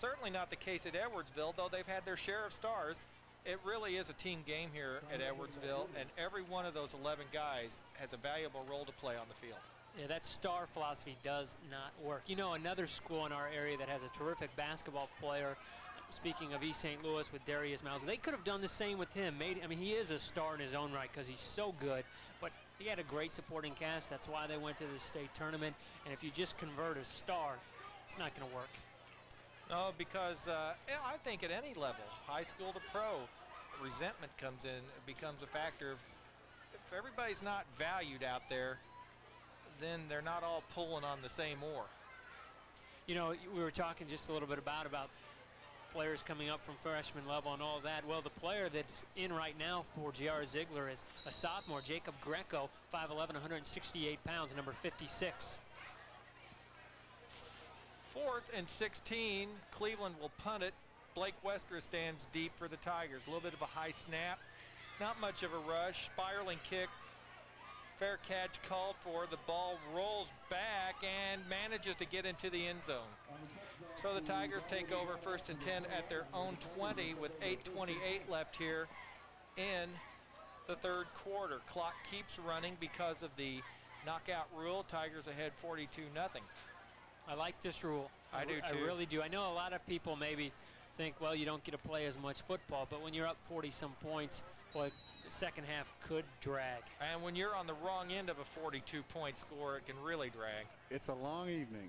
Certainly not the case at Edwardsville, though they've had their share of stars. It really is a team game here at Edwardsville, and every one of those 11 guys has a valuable role to play on the field. Yeah, that star philosophy does not work. You know, another school in our area that has a terrific basketball player, speaking of East St. Louis with Darius Miles, they could have done the same with him. I mean, he is a star in his own right because he's so good, but he had a great supporting cast. That's why they went to the state tournament, and if you just convert a star, it's not going to work. No, because I think at any level, high school to pro, resentment comes in, becomes a factor. If everybody's not valued out there, then they're not all pulling on the same oar. You know, we were talking just a little bit about players coming up from freshman level and all that. Well, the player that's in right now for J.R. Ziegler is a sophomore, Jacob Greco, 5'11", 168 pounds, number 56. 4th and 16, Cleveland will punt it. Blake Westra stands deep for the Tigers. A little bit of a high snap, not much of a rush. Spiraling kick, fair catch called for. The ball rolls back and manages to get into the end zone. So the Tigers take over 1st and 10 at their own 20 with 8:28 left here in the 3rd quarter. Clock keeps running because of the knockout rule. Tigers ahead 42-0. I like this rule. I do too. I really do. I know a lot of people maybe think, well, you don't get to play as much football, but when you're up 40-some points, well, the second half could drag. And when you're on the wrong end of a 42-point score, it can really drag. It's a long evening.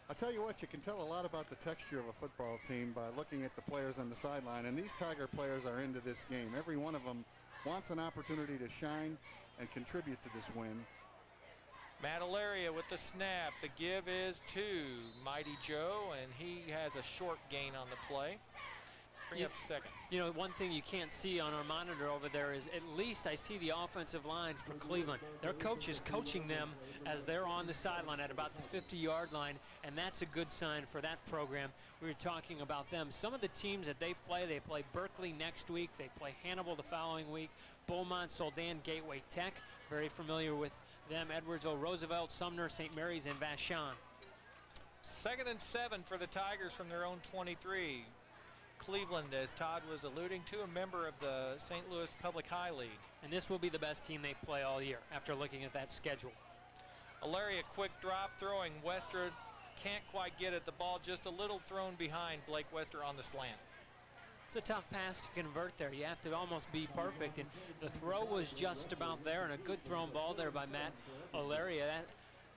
I'll tell you what, you can tell a lot about the texture of a football team by looking at the players on the sideline, and these Tiger players are into this game. Every one of them wants an opportunity to shine and contribute to this win. Madalaria with the snap. The give is to Mighty Joe, and he has a short gain on the play. Bring up second. You know, one thing you can't see on our monitor over there is at least I see the offensive line for Cleveland. Their coach is coaching them as they're on the sideline at about the 50-yard line, and that's a good sign for that program. We were talking about them. Some of the teams that they play Berkeley next week. They play Hannibal the following week. Beaumont, Soldan, Gateway Tech. Very familiar with them. Edwardsville, Roosevelt, Sumner, St. Mary's, and Vashon. 2nd and 7 for the Tigers from their own 23. Cleveland, as Todd was alluding to, a member of the St. Louis Public High League. And this will be the best team they play all year after looking at that schedule. Alaria, quick drop, throwing. Westra can't quite get it. The ball just a little thrown behind Blake Wester on the slant. It's a tough pass to convert there. You have to almost be perfect, and the throw was just about there, and a good thrown ball there by Matt Alaria.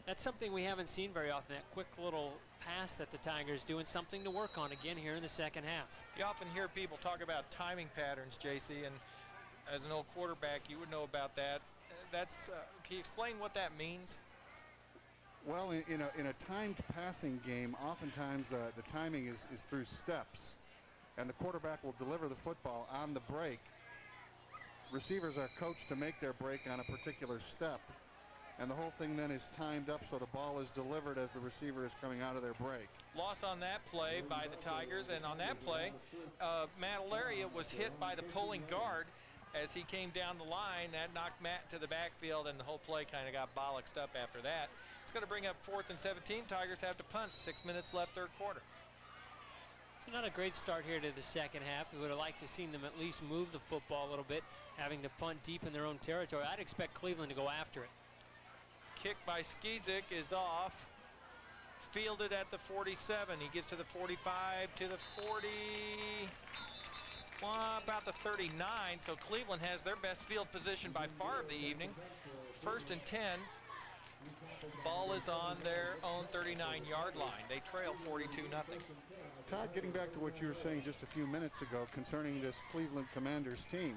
That's something we haven't seen very often, that quick little pass that the Tigers do, and something to work on again here in the second half. You often hear people talk about timing patterns, JC, and as an old quarterback, you would know about that. Can you explain what that means? Well, in a timed passing game, oftentimes the timing is through steps, and the quarterback will deliver the football on the break. Receivers are coached to make their break on a particular step, and the whole thing then is timed up so the ball is delivered as the receiver is coming out of their break. Loss on that play by the Tigers, and on that play, Matt Alaria was hit by the pulling guard as he came down the line. That knocked Matt to the backfield, and the whole play kind of got bollocksed up after that. It's going to bring up 4th and 17. Tigers have to punt. 6 minutes left, third quarter. So not a great start here to the second half. We would have liked to seen them at least move the football a little bit, having to punt deep in their own territory. I'd expect Cleveland to go after it. Kick by Skizik is off. Fielded at the 47. He gets to the 45, to the 40, about the 39. So Cleveland has their best field position by far of the evening. 1st and 10. Ball is on their own 39-yard line. They trail 42-0. Todd, getting back to what you were saying just a few minutes ago concerning this Cleveland Commanders team,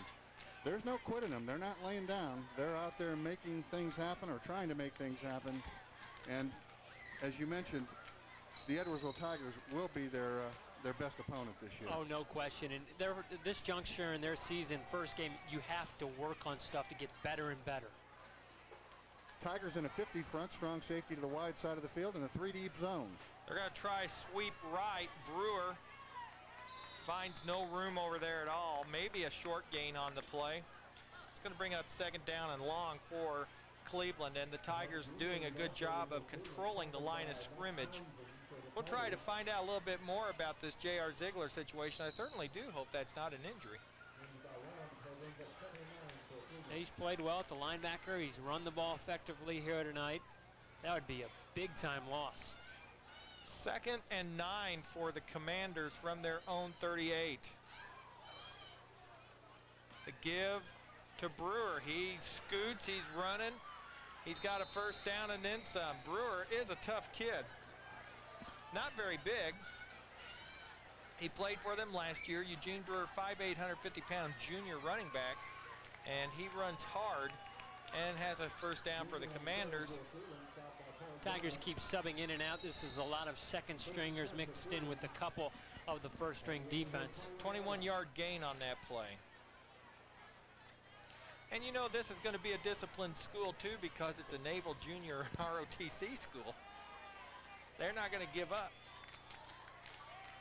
there's no quitting them. They're not laying down. They're out there making things happen or trying to make things happen. And as you mentioned, the Edwardsville Tigers will be their best opponent this year. Oh, no question. And this juncture in their season, first game, you have to work on stuff to get better and better. Tigers in a 50 front, strong safety to the wide side of the field in a 3-deep zone. They're going to try sweep right. Brewer finds no room over there at all. Maybe a short gain on the play. It's going to bring up 2nd down and long for Cleveland, and the Tigers doing a good job of controlling the line of scrimmage. We'll try to find out a little bit more about this J.R. Ziegler situation. I certainly do hope that's not an injury. He's played well at the linebacker. He's run the ball effectively here tonight. That would be a big-time loss. 2nd and 9 for the Commanders from their own 38. The give to Brewer. He scoots, he's running. He's got a 1st down and then some. Brewer is a tough kid. Not very big. He played for them last year. Eugene Brewer, 5'8", 150-pound junior running back. And he runs hard and has a 1st down for the Commanders. Tigers keep subbing in and out. This is a lot of second stringers mixed in with a couple of the first string defense. 21-yard gain on that play. And you know this is going to be a disciplined school too, because it's a Naval Junior ROTC school. They're not going to give up.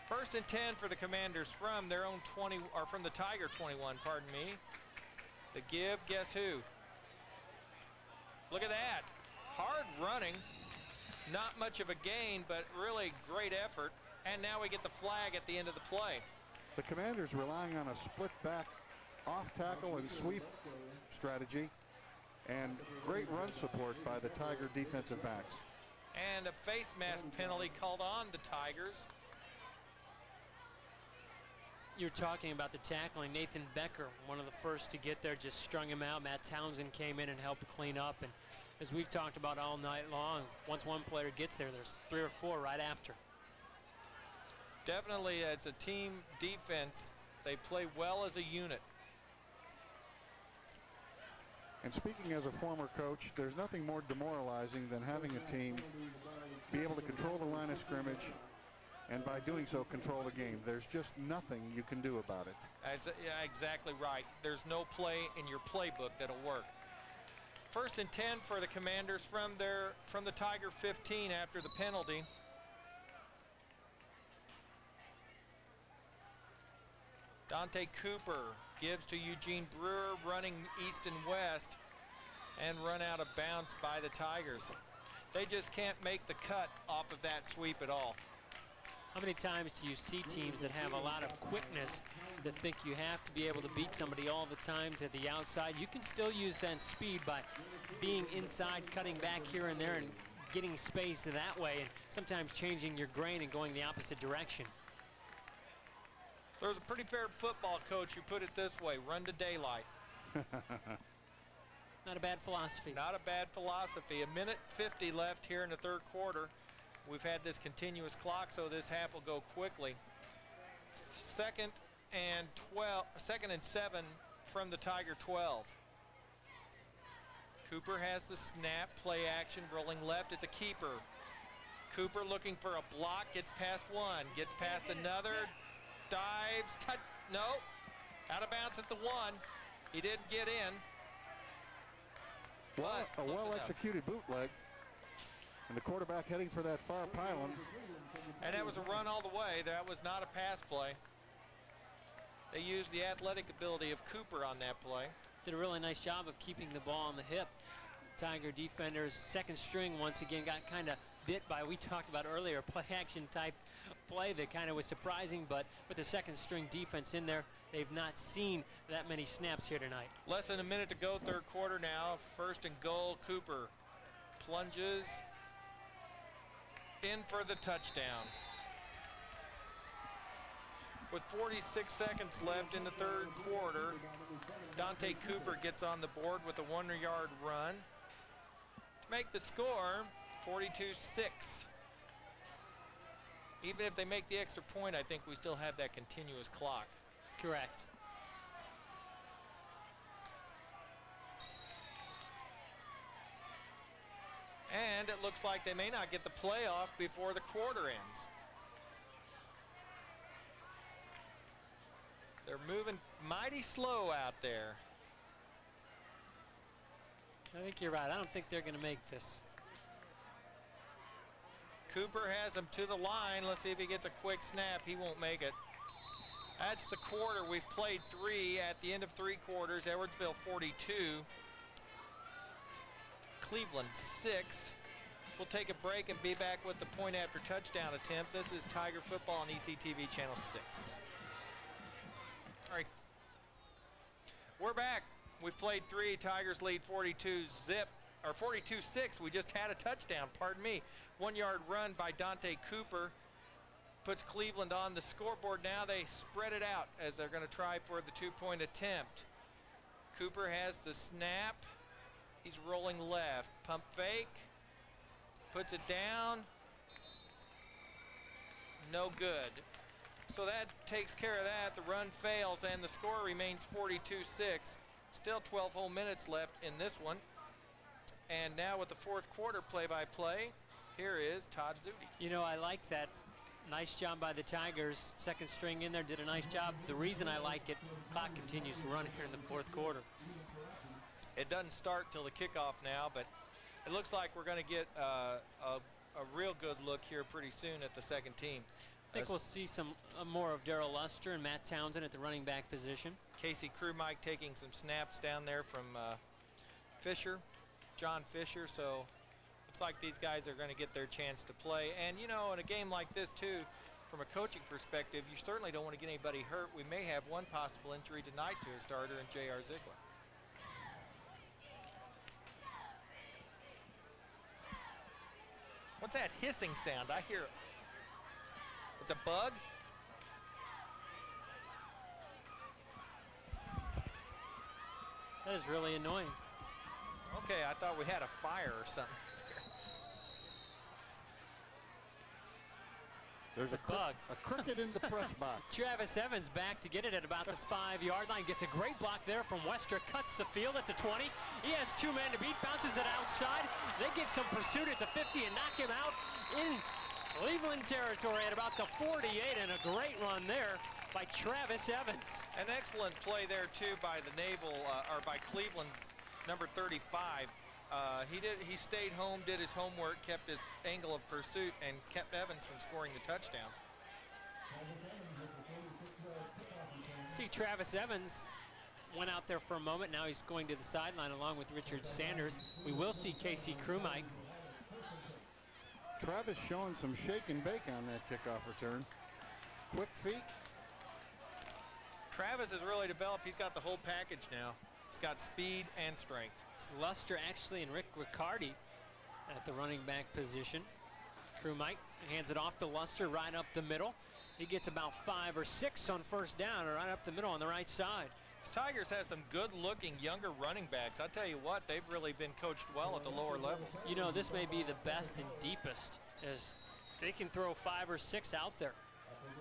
1st and 10 for the Commanders from their own 20, or from the Tiger 21, pardon me. The give, guess who? Look at that. Hard running. Not much of a gain, but really great effort. And now we get the flag at the end of the play. The Commanders relying on a split back off tackle and sweep strategy, and great run support by the Tiger defensive backs. And a face mask penalty called on the Tigers. You're talking about the tackling. Nathan Becker, one of the first to get there, just strung him out. Matt Townsend came in and helped clean up. And as we've talked about all night long, once one player gets there, there's 3 or 4 right after. Definitely, as a team defense, they play well as a unit. And speaking as a former coach, there's nothing more demoralizing than having a team be able to control the line of scrimmage, and by doing so, control the game. There's just nothing you can do about it. Yeah, exactly right. There's no play in your playbook that'll work. 1st and 10 for the Commanders from the Tiger 15 after the penalty. Dante Cooper gives to Eugene Brewer, running east and west, and run out of bounds by the Tigers. They just can't make the cut off of that sweep at all. How many times do you see teams that have a lot of quickness that think you have to be able to beat somebody all the time to the outside? You can still use that speed by being inside, cutting back here and there, and getting space that way, and sometimes changing your grain and going the opposite direction. There's a pretty fair football coach who put it this way: run to daylight. Not a bad philosophy. Not a bad philosophy. 1:50 left here in the third quarter. We've had this continuous clock, so this half will go quickly. Second and 7 from the Tiger 12. Cooper has the snap, play action, rolling left. It's a keeper. Cooper looking for a block, gets past one, gets past another, dives, no, out of bounds at the 1. He didn't get in. Well, a well-executed bootleg. And the quarterback heading for that far pylon. And that was a run all the way. That was not a pass play. They used the athletic ability of Cooper on that play. Did a really nice job of keeping the ball on the hip. Tiger defenders, second string, once again got kind of bit by, we talked about earlier, play action type play that kind of was surprising, but with the second string defense in there, they've not seen that many snaps here tonight. Less than a minute to go, third quarter now. First and goal, Cooper plunges in for the touchdown. With 46 seconds left in the third quarter, Dante Cooper gets on the board with a 1-yard run to make the score 42-6. Even if they make the extra point, I think we still have that continuous clock. Correct. And it looks like they may not get the playoff before the quarter ends. They're moving mighty slow out there. I think you're right. I don't think they're going to make this. Cooper has him to the line. Let's see if he gets a quick snap. He won't make it. That's the quarter. We've played 3 at the end of 3 quarters. Edwardsville 42. Cleveland 6. We'll take a break and be back with the point after touchdown attempt. This is Tiger Football on ECTV Channel 6. All right. We're back. We've played 3. Tigers lead 42-6. We just had a touchdown, pardon me. 1-yard run by Dante Cooper puts Cleveland on the scoreboard. Now they spread it out as they're going to try for the 2-point attempt. Cooper has the snap. He's rolling left. Pump fake. Puts it down. No good. So that takes care of that. The run fails and the score remains 42-6. Still 12 whole minutes left in this one. And now with the fourth quarter play-by-play, here is Todd Zutti. You know, I like that. Nice job by the Tigers. Second string in there did a nice job. The reason I like it, clock continues to run here in the fourth quarter. It doesn't start till the kickoff now, but it looks like we're going to get a real good look here pretty soon at the second team. I think we'll see some more of Darrell Luster and Matt Townsend at the running back position. Casey Krumike taking some snaps down there from John Fisher. So looks like these guys are going to get their chance to play. And, you know, in a game like this, too, from a coaching perspective, you certainly don't want to get anybody hurt. We may have one possible injury tonight to a starter in J.R. Ziegler. What's that hissing sound? I hear it. It's a bug? That is really annoying. Okay, I thought we had a fire or something. There's a bug. A cricket in the press box. Travis Evans back to get it at about the 5-yard line. Gets a great block there from Westra. Cuts the field at the 20. He has 2 men to beat. Bounces it outside. They get some pursuit at the 50 and knock him out in Cleveland territory at about the 48. And a great run there by Travis Evans. An excellent play there too by the by Cleveland's number 35. He stayed home, did his homework, kept his angle of pursuit, and kept Evans from scoring the touchdown. See, Travis Evans went out there for a moment. Now he's going to the sideline along with Richard Sanders. We will see Casey Krumike. Travis showing some shake and bake on that kickoff return. Quick feet. Travis has really developed. He's got the whole package now. He's got speed and strength. It's Luster actually and Rick Riccardi at the running back position. Crew Mike hands it off to Luster right up the middle. He gets about 5 or 6 on first down, right up the middle on the right side. This Tigers has some good-looking younger running backs. I'll tell you what, they've really been coached well at the lower levels. You know, this may be the best and deepest, as they can throw 5 or 6 out there,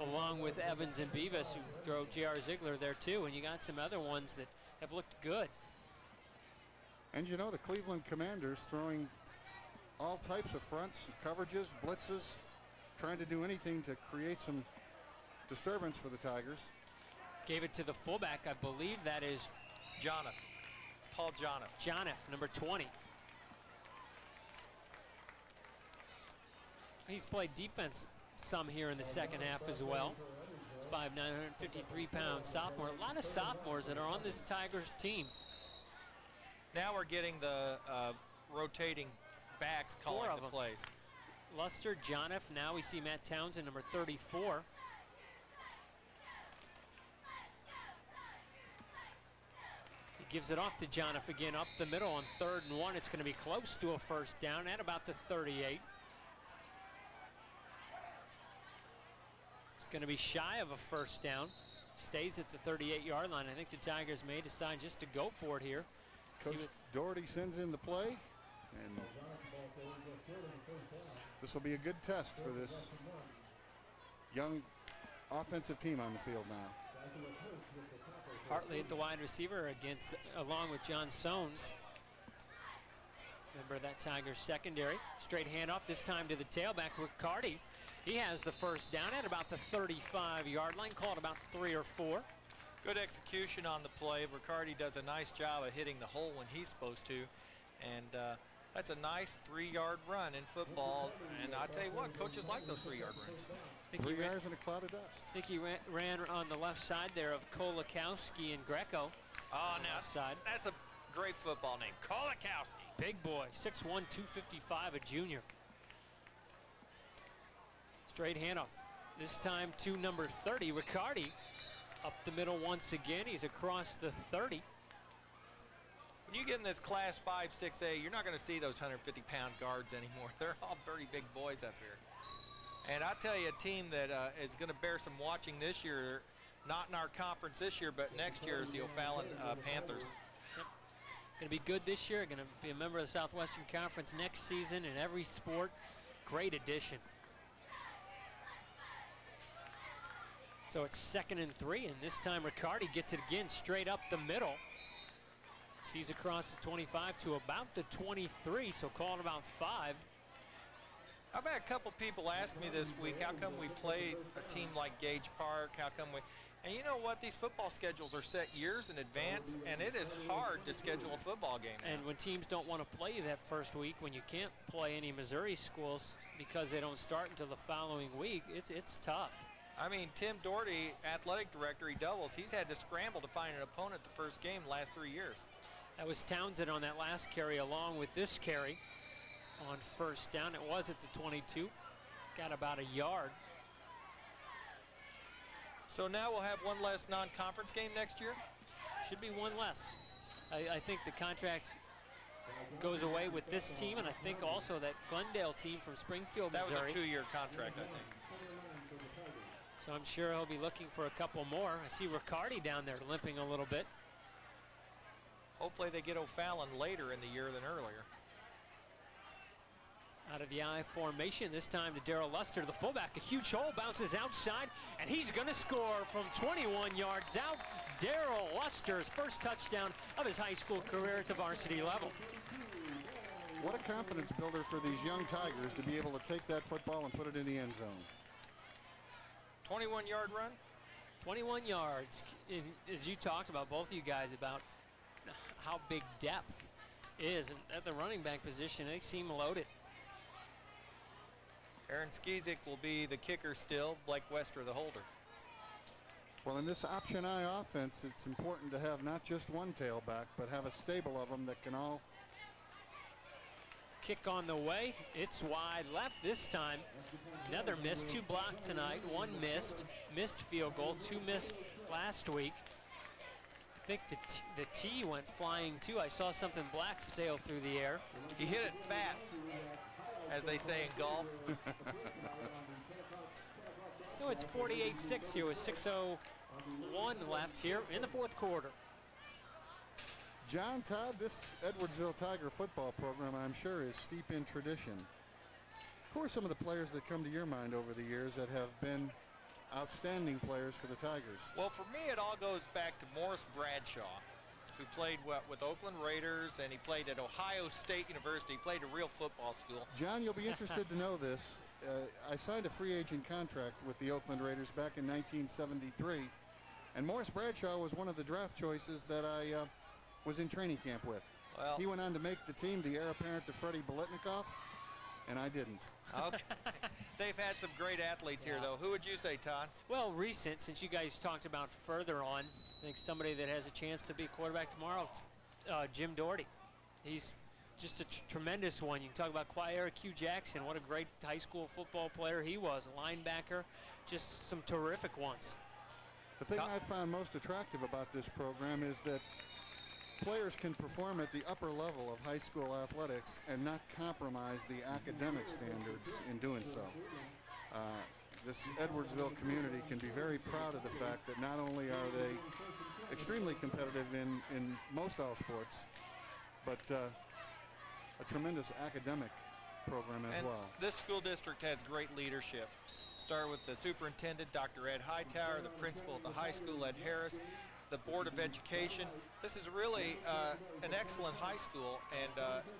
along with Evans and Beavis, who throw J.R. Ziegler there too, and you got some other ones that have looked good. And you know, the Cleveland Commanders throwing all types of fronts, coverages, blitzes, trying to do anything to create some disturbance for the Tigers. Gave it to the fullback. I believe that is Jonoff. Paul Jonoff. Jonoff, number 20. He's played defense some here in the second half as well. 5'9", 153-pound sophomore. A lot of sophomores that are on this Tigers team. Now we're getting the rotating backs calling the plays. Luster, Jonoff. Now we see Matt Townsend, number 34. He gives it off to Jonoff again up the middle on 3rd and 1. It's going to be close to a first down at about the 38. It's going to be shy of a first down. Stays at the 38-yard line. I think the Tigers may decide just to go for it here. Coach Doherty sends in the play, and this will be a good test for this young offensive team on the field now. Hartley at the wide receiver along with John Soanes. Remember that Tigers secondary. Straight handoff, this time to the tailback, Riccardi. He has the first down at about the 35-yard line, called about 3 or 4. Good execution on the play. Riccardi does a nice job of hitting the hole when he's supposed to. And that's a nice 3-yard run in football. And I tell you what, coaches like those 3-yard runs. 3 yards in a cloud of dust. I think he ran on the left side there of Kolakowski and Greco. Oh, now side. That's a great football name, Kolakowski. Big boy, 6'1", 255, a junior. Straight handoff. This time to number 30, Riccardi. Up the middle once again. He's across the 30. When you get in this class 5, 6A, you're not going to see those 150-pound guards anymore. They're all very big boys up here. And I tell you, a team that is going to bear some watching this year, not in our conference this year, but next year, is the O'Fallon Panthers. Yep. Going to be good this year. Going to be a member of the Southwestern Conference next season in every sport. Great addition. So it's 2nd and 3, and this time Riccardi gets it again straight up the middle. He's across the 25 to about the 23, so calling about 5. I've had a couple people ask me this week, how come we play a team like Gage Park? How come we? And you know what? These football schedules are set years in advance, and it is hard to schedule a football game now. And when teams don't want to play you that first week, when you can't play any Missouri schools because they don't start until the following week, it's tough. I mean, Tim Doherty, athletic director, he doubles. He's had to scramble to find an opponent the first game the last 3 years. That was Townsend on that last carry along with this carry on first down. It was at the 22. Got about a yard. So now we'll have one less non-conference game next year? Should be one less. I think the contract goes away with this team, and I think also that Glendale team from Springfield, Missouri. That was a 2-year contract, I think. So I'm sure he'll be looking for a couple more. I see Riccardi down there limping a little bit. Hopefully they get O'Fallon later in the year than earlier. Out of the I formation, this time to Darrell Luster, the fullback. A huge hole, bounces outside, and he's going to score from 21 yards out. Darrell Luster's first touchdown of his high school career at the varsity level. What a confidence builder for these young Tigers to be able to take that football and put it in the end zone. 21-yard run? 21 yards. As you talked about, both of you guys, about how big depth is. And at the running back position, they seem loaded. Aaron Skizik will be the kicker still, Blake Wester the holder. Well, in this option I offense, it's important to have not just one tailback, but have a stable of them that can all Kick on the way. It's wide left this time. Another miss, 2 blocked tonight, 1 missed. Missed field goal, 2 missed last week. I think the tee went flying too. I saw something black sail through the air. He hit it fat, as they say in golf. So it's 48-6 here with 6:01 left here in the 4th quarter. John Todd, this Edwardsville Tiger football program, I'm sure, is steep in tradition. Who are some of the players that come to your mind over the years that have been outstanding players for the Tigers? Well, for me, it all goes back to Morris Bradshaw, who played with Oakland Raiders, and he played at Ohio State University. He played a real football school. John, you'll be interested to know this. I signed a free agent contract with the Oakland Raiders back in 1973, and Morris Bradshaw was one of the draft choices that I was in training camp with. Well, he went on to make the team, the heir apparent to Freddie Bolitnikoff, and I didn't. Okay. They've had some great athletes here, though. Who would you say, Todd? Well, recent, since you guys talked about further on, I think somebody that has a chance to be a quarterback tomorrow, Jim Doherty. He's just a tremendous one. You can talk about Quire Q. Jackson. What a great high school football player he was. A linebacker, just some terrific ones. The thing I found most attractive about this program is that players can perform at the upper level of high school athletics and not compromise the academic standards in doing so. This Edwardsville community can be very proud of the fact that not only are they extremely competitive in most all sports, but a tremendous academic program as well. This school district has great leadership. Start with the superintendent, Dr. Ed Hightower, the principal at the high school, Ed Harris, the Board of Education. This is really an excellent high school, and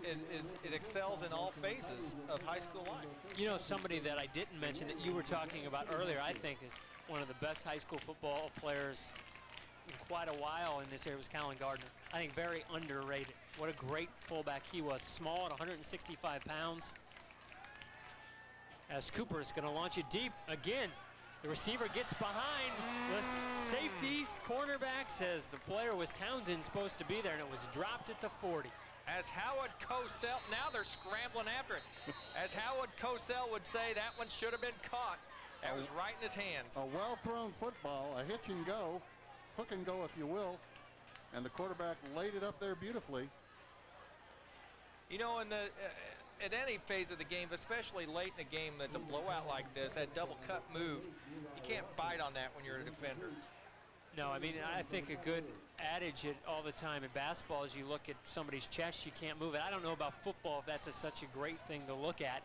it excels in all phases of high school life. You know, somebody that I didn't mention that you were talking about earlier, I think is one of the best high school football players in quite a while in this area was Colin Gardner. I think very underrated. What a great fullback he was. Small at 165 pounds. As Cooper is going to launch it deep again. The receiver gets behind the safeties. Cornerback says the player was Townsend supposed to be there, and it was dropped at the 40. As Howard Cosell, now they're scrambling after it. As Howard Cosell would say, that one should have been caught. That was right in his hands. A well-thrown football, a hitch and go, hook and go if you will, and the quarterback laid it up there beautifully. You know, in the at any phase of the game, especially late in a game that's a blowout like this, that double cut move, you can't bite on that when you're a defender. No, I mean, I think a good adage all the time in basketball is you look at somebody's chest, you can't move it. I don't know about football if that's such a great thing to look at,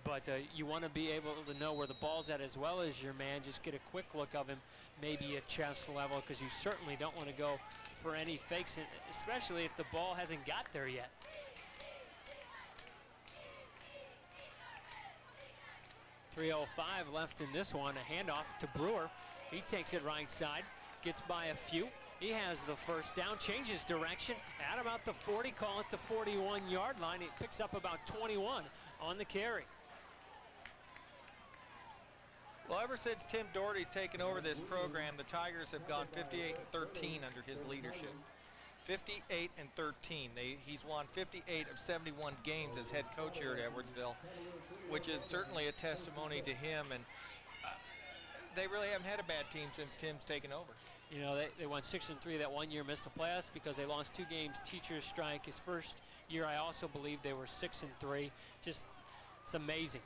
but you want to be able to know where the ball's at as well as your man. Just get a quick look of him, maybe at chest level, because you certainly don't want to go for any fakes, especially if the ball hasn't got there yet. .305 left in this one. A handoff to Brewer. He takes it right side, gets by a few. He has the first down, changes direction at about the 40, call it the 41-yard line. He picks up about 21 on the carry. Well, ever since Tim Doherty's taken over this program, the Tigers have gone 58-13 under his leadership. 58-13. He's won 58 of 71 games as head coach here at Edwardsville, which is certainly a testimony to him. And they really haven't had a bad team since Tim's taken over. You know, they went 6-3 that one year, missed the playoffs because they lost 2 games. Teachers strike. His first year, I also believe they were 6-3. Just, it's amazing.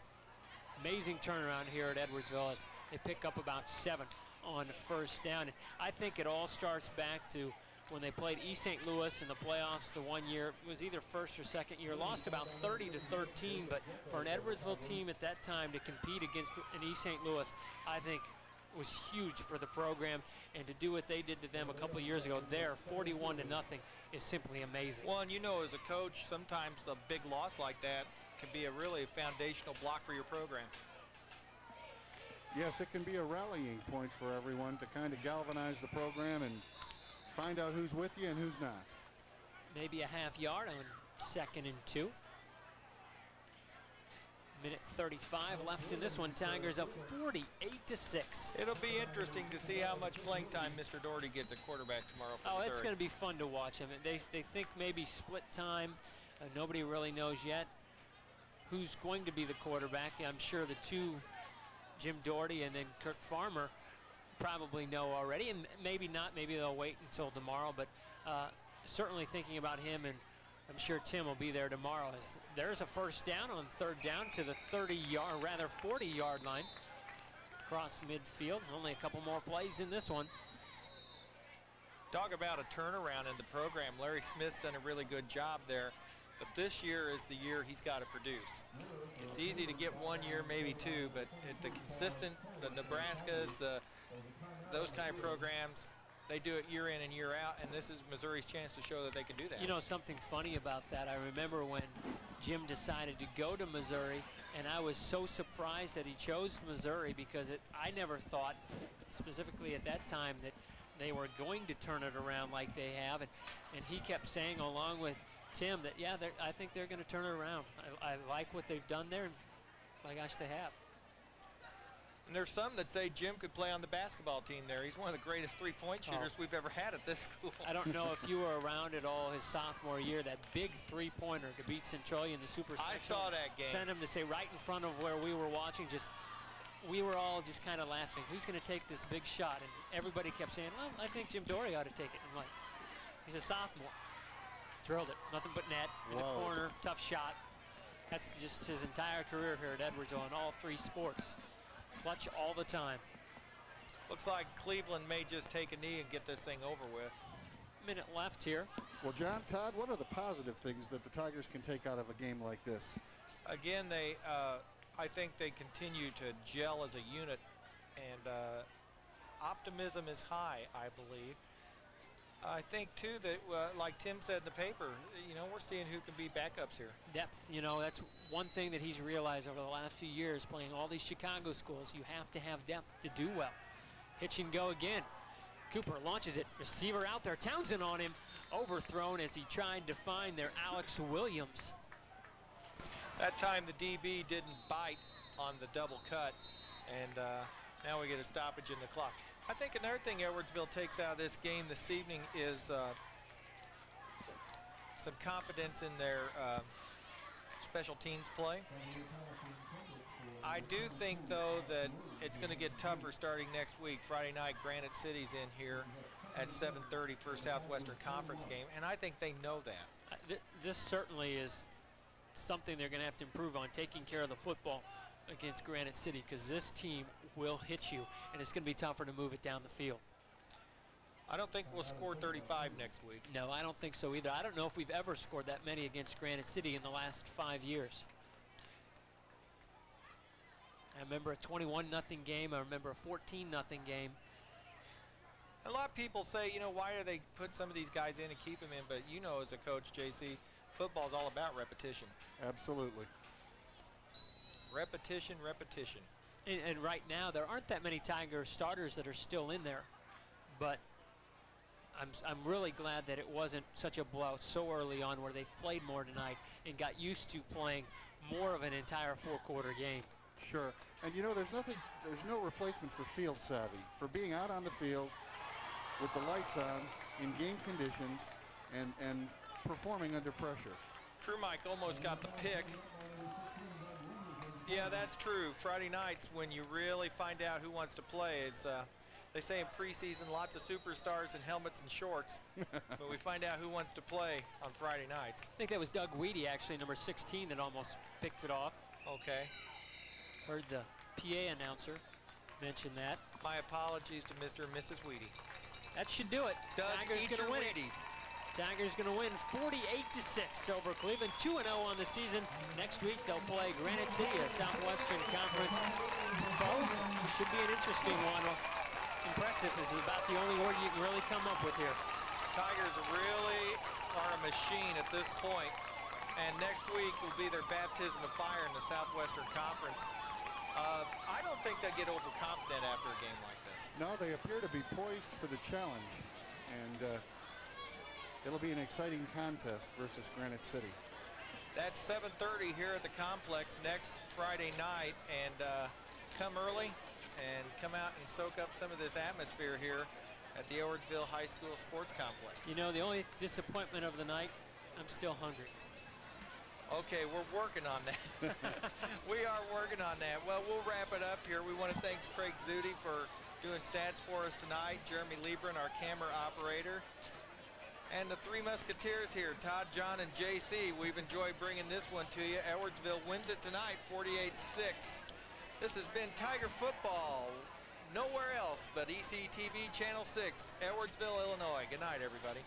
Amazing turnaround here at Edwardsville as they pick up about 7 on the first down. And I think it all starts back to when they played East St. Louis in the playoffs the one year. It was either first or second year. Lost about 30-13, but for an Edwardsville team at that time to compete against an East St. Louis, I think was huge for the program, and to do what they did to them a couple of years ago there, 41-0, is simply amazing. Well, and you know, as a coach, sometimes a big loss like that can be a really foundational block for your program. Yes, it can be a rallying point for everyone to kind of galvanize the program and find out who's with you and who's not. Maybe a half yard on 2nd and 2. Minute 35 left in this one. Tigers up 48-6. It'll be interesting to see how much playing time Mr. Doherty gets at quarterback tomorrow. Oh, it's going to be fun to watch. I mean, they think maybe split time. Nobody really knows yet. who's going to be the quarterback. I'm sure the two, Jim Doherty and then Kirk Farmer, probably know already, and maybe not. Maybe they'll wait until tomorrow, but certainly thinking about him, and I'm sure Tim will be there tomorrow. As there's a first down on third down to the 40-yard line. Across midfield, only a couple more plays in this one. Talk about a turnaround in the program. Larry Smith's done a really good job there, but this year is the year he's got to produce. It's easy to get 1 year, maybe two, but the consistent, the Nebraskas, those kind of programs, they do it year in and year out, and this is Missouri's chance to show that they can do that. You know, something funny about that, I remember when Jim decided to go to Missouri, and I was so surprised that he chose Missouri, because I never thought, specifically at that time, that they were going to turn it around like they have, and he kept saying along with Tim that, yeah, I think they're going to turn it around. I like what they've done there, and my gosh, they have. And there's some that say Jim could play on the basketball team there. He's one of the greatest three-point shooters we've ever had at this school. I don't know if you were around at all his sophomore year, that big three-pointer to beat Centralia in the Super Section. I saw that game. Sent him to say right in front of where we were watching, we were all just kind of laughing. Who's going to take this big shot? And everybody kept saying, well, I think Jim Doherty ought to take it. I'm like, he's a sophomore. Drilled it, nothing but net, in the corner, tough shot. That's just his entire career here at Edwardsville in all three sports. Clutch all the time. Looks like Cleveland may just take a knee and get this thing over with. Minute left here. Well, John, Todd, what are the positive things that the Tigers can take out of a game like this? Again, I think they continue to gel as a unit, and optimism is high, I believe. I think, too, that like Tim said in the paper, you know, we're seeing who can be backups here. Depth, you know, that's one thing that he's realized over the last few years, playing all these Chicago schools. You have to have depth to do well. Hitch and go again. Cooper launches it. Receiver out there. Townsend on him. Overthrown as he tried to find their Alex Williams. That time the DB didn't bite on the double cut, and now we get a stoppage in the clock. I think another thing Edwardsville takes out of this game this evening is some confidence in their special teams play. I do think, though, that it's going to get tougher starting next week. Friday night, Granite City's in here at 7:30 for a Southwestern Conference game, and I think they know that. This certainly is something they're going to have to improve on, taking care of the football against Granite City, because this team will hit you, and it's going to be tougher to move it down the field. I don't think we'll score 35 next week. No, I don't think so either. I don't know if we've ever scored that many against Granite City in the last 5 years. I remember a 21-0 game. I remember a 14-0 game. A lot of people say, you know, why do they put some of these guys in and keep them in? But you know, as a coach, JC, football's all about repetition. Absolutely. Repetition, repetition. And right now, there aren't that many Tiger starters that are still in there. But I'm really glad that it wasn't such a blowout so early on, where they played more tonight and got used to playing more of an entire four-quarter game. Sure. And you know, there's no replacement for field savvy, for being out on the field with the lights on in game conditions and performing under pressure. Crew Mike almost got the pick. Yeah, that's true. Friday nights, when you really find out who wants to play, it's they say in preseason, lots of superstars in helmets and shorts, but we find out who wants to play on Friday nights. I think that was Doug Weedy, actually, number 16, that almost picked it off. Okay. Heard the PA announcer mention that. My apologies to Mr. and Mrs. Weedy. That should do it. Doug, Tigers going to win it. Tigers going to win 48-6 over Cleveland, 2-0 on the season. Next week they'll play Granite City, a Southwestern Conference foe. Should be an interesting one. Impressive is about the only word you can really come up with here. Tigers really are a machine at this point, and next week will be their baptism of fire in the Southwestern Conference. I don't think they get overconfident after a game like this. No, they appear to be poised for the challenge, and it'll be an exciting contest versus Granite City. That's 7:30 here at the complex next Friday night, and come early and come out and soak up some of this atmosphere here at the Edwardsville High School Sports Complex. You know, the only disappointment of the night, I'm still hungry. Okay, we're working on that. We are working on that. Well, we'll wrap it up here. We want to thank Craig Zudi for doing stats for us tonight. Jeremy Liebran, our camera operator. And the three Musketeers here, Todd, John, and JC. We've enjoyed bringing this one to you. Edwardsville wins it tonight, 48-6. This has been Tiger Football. Nowhere else but ECTV Channel 6, Edwardsville, Illinois. Good night, everybody.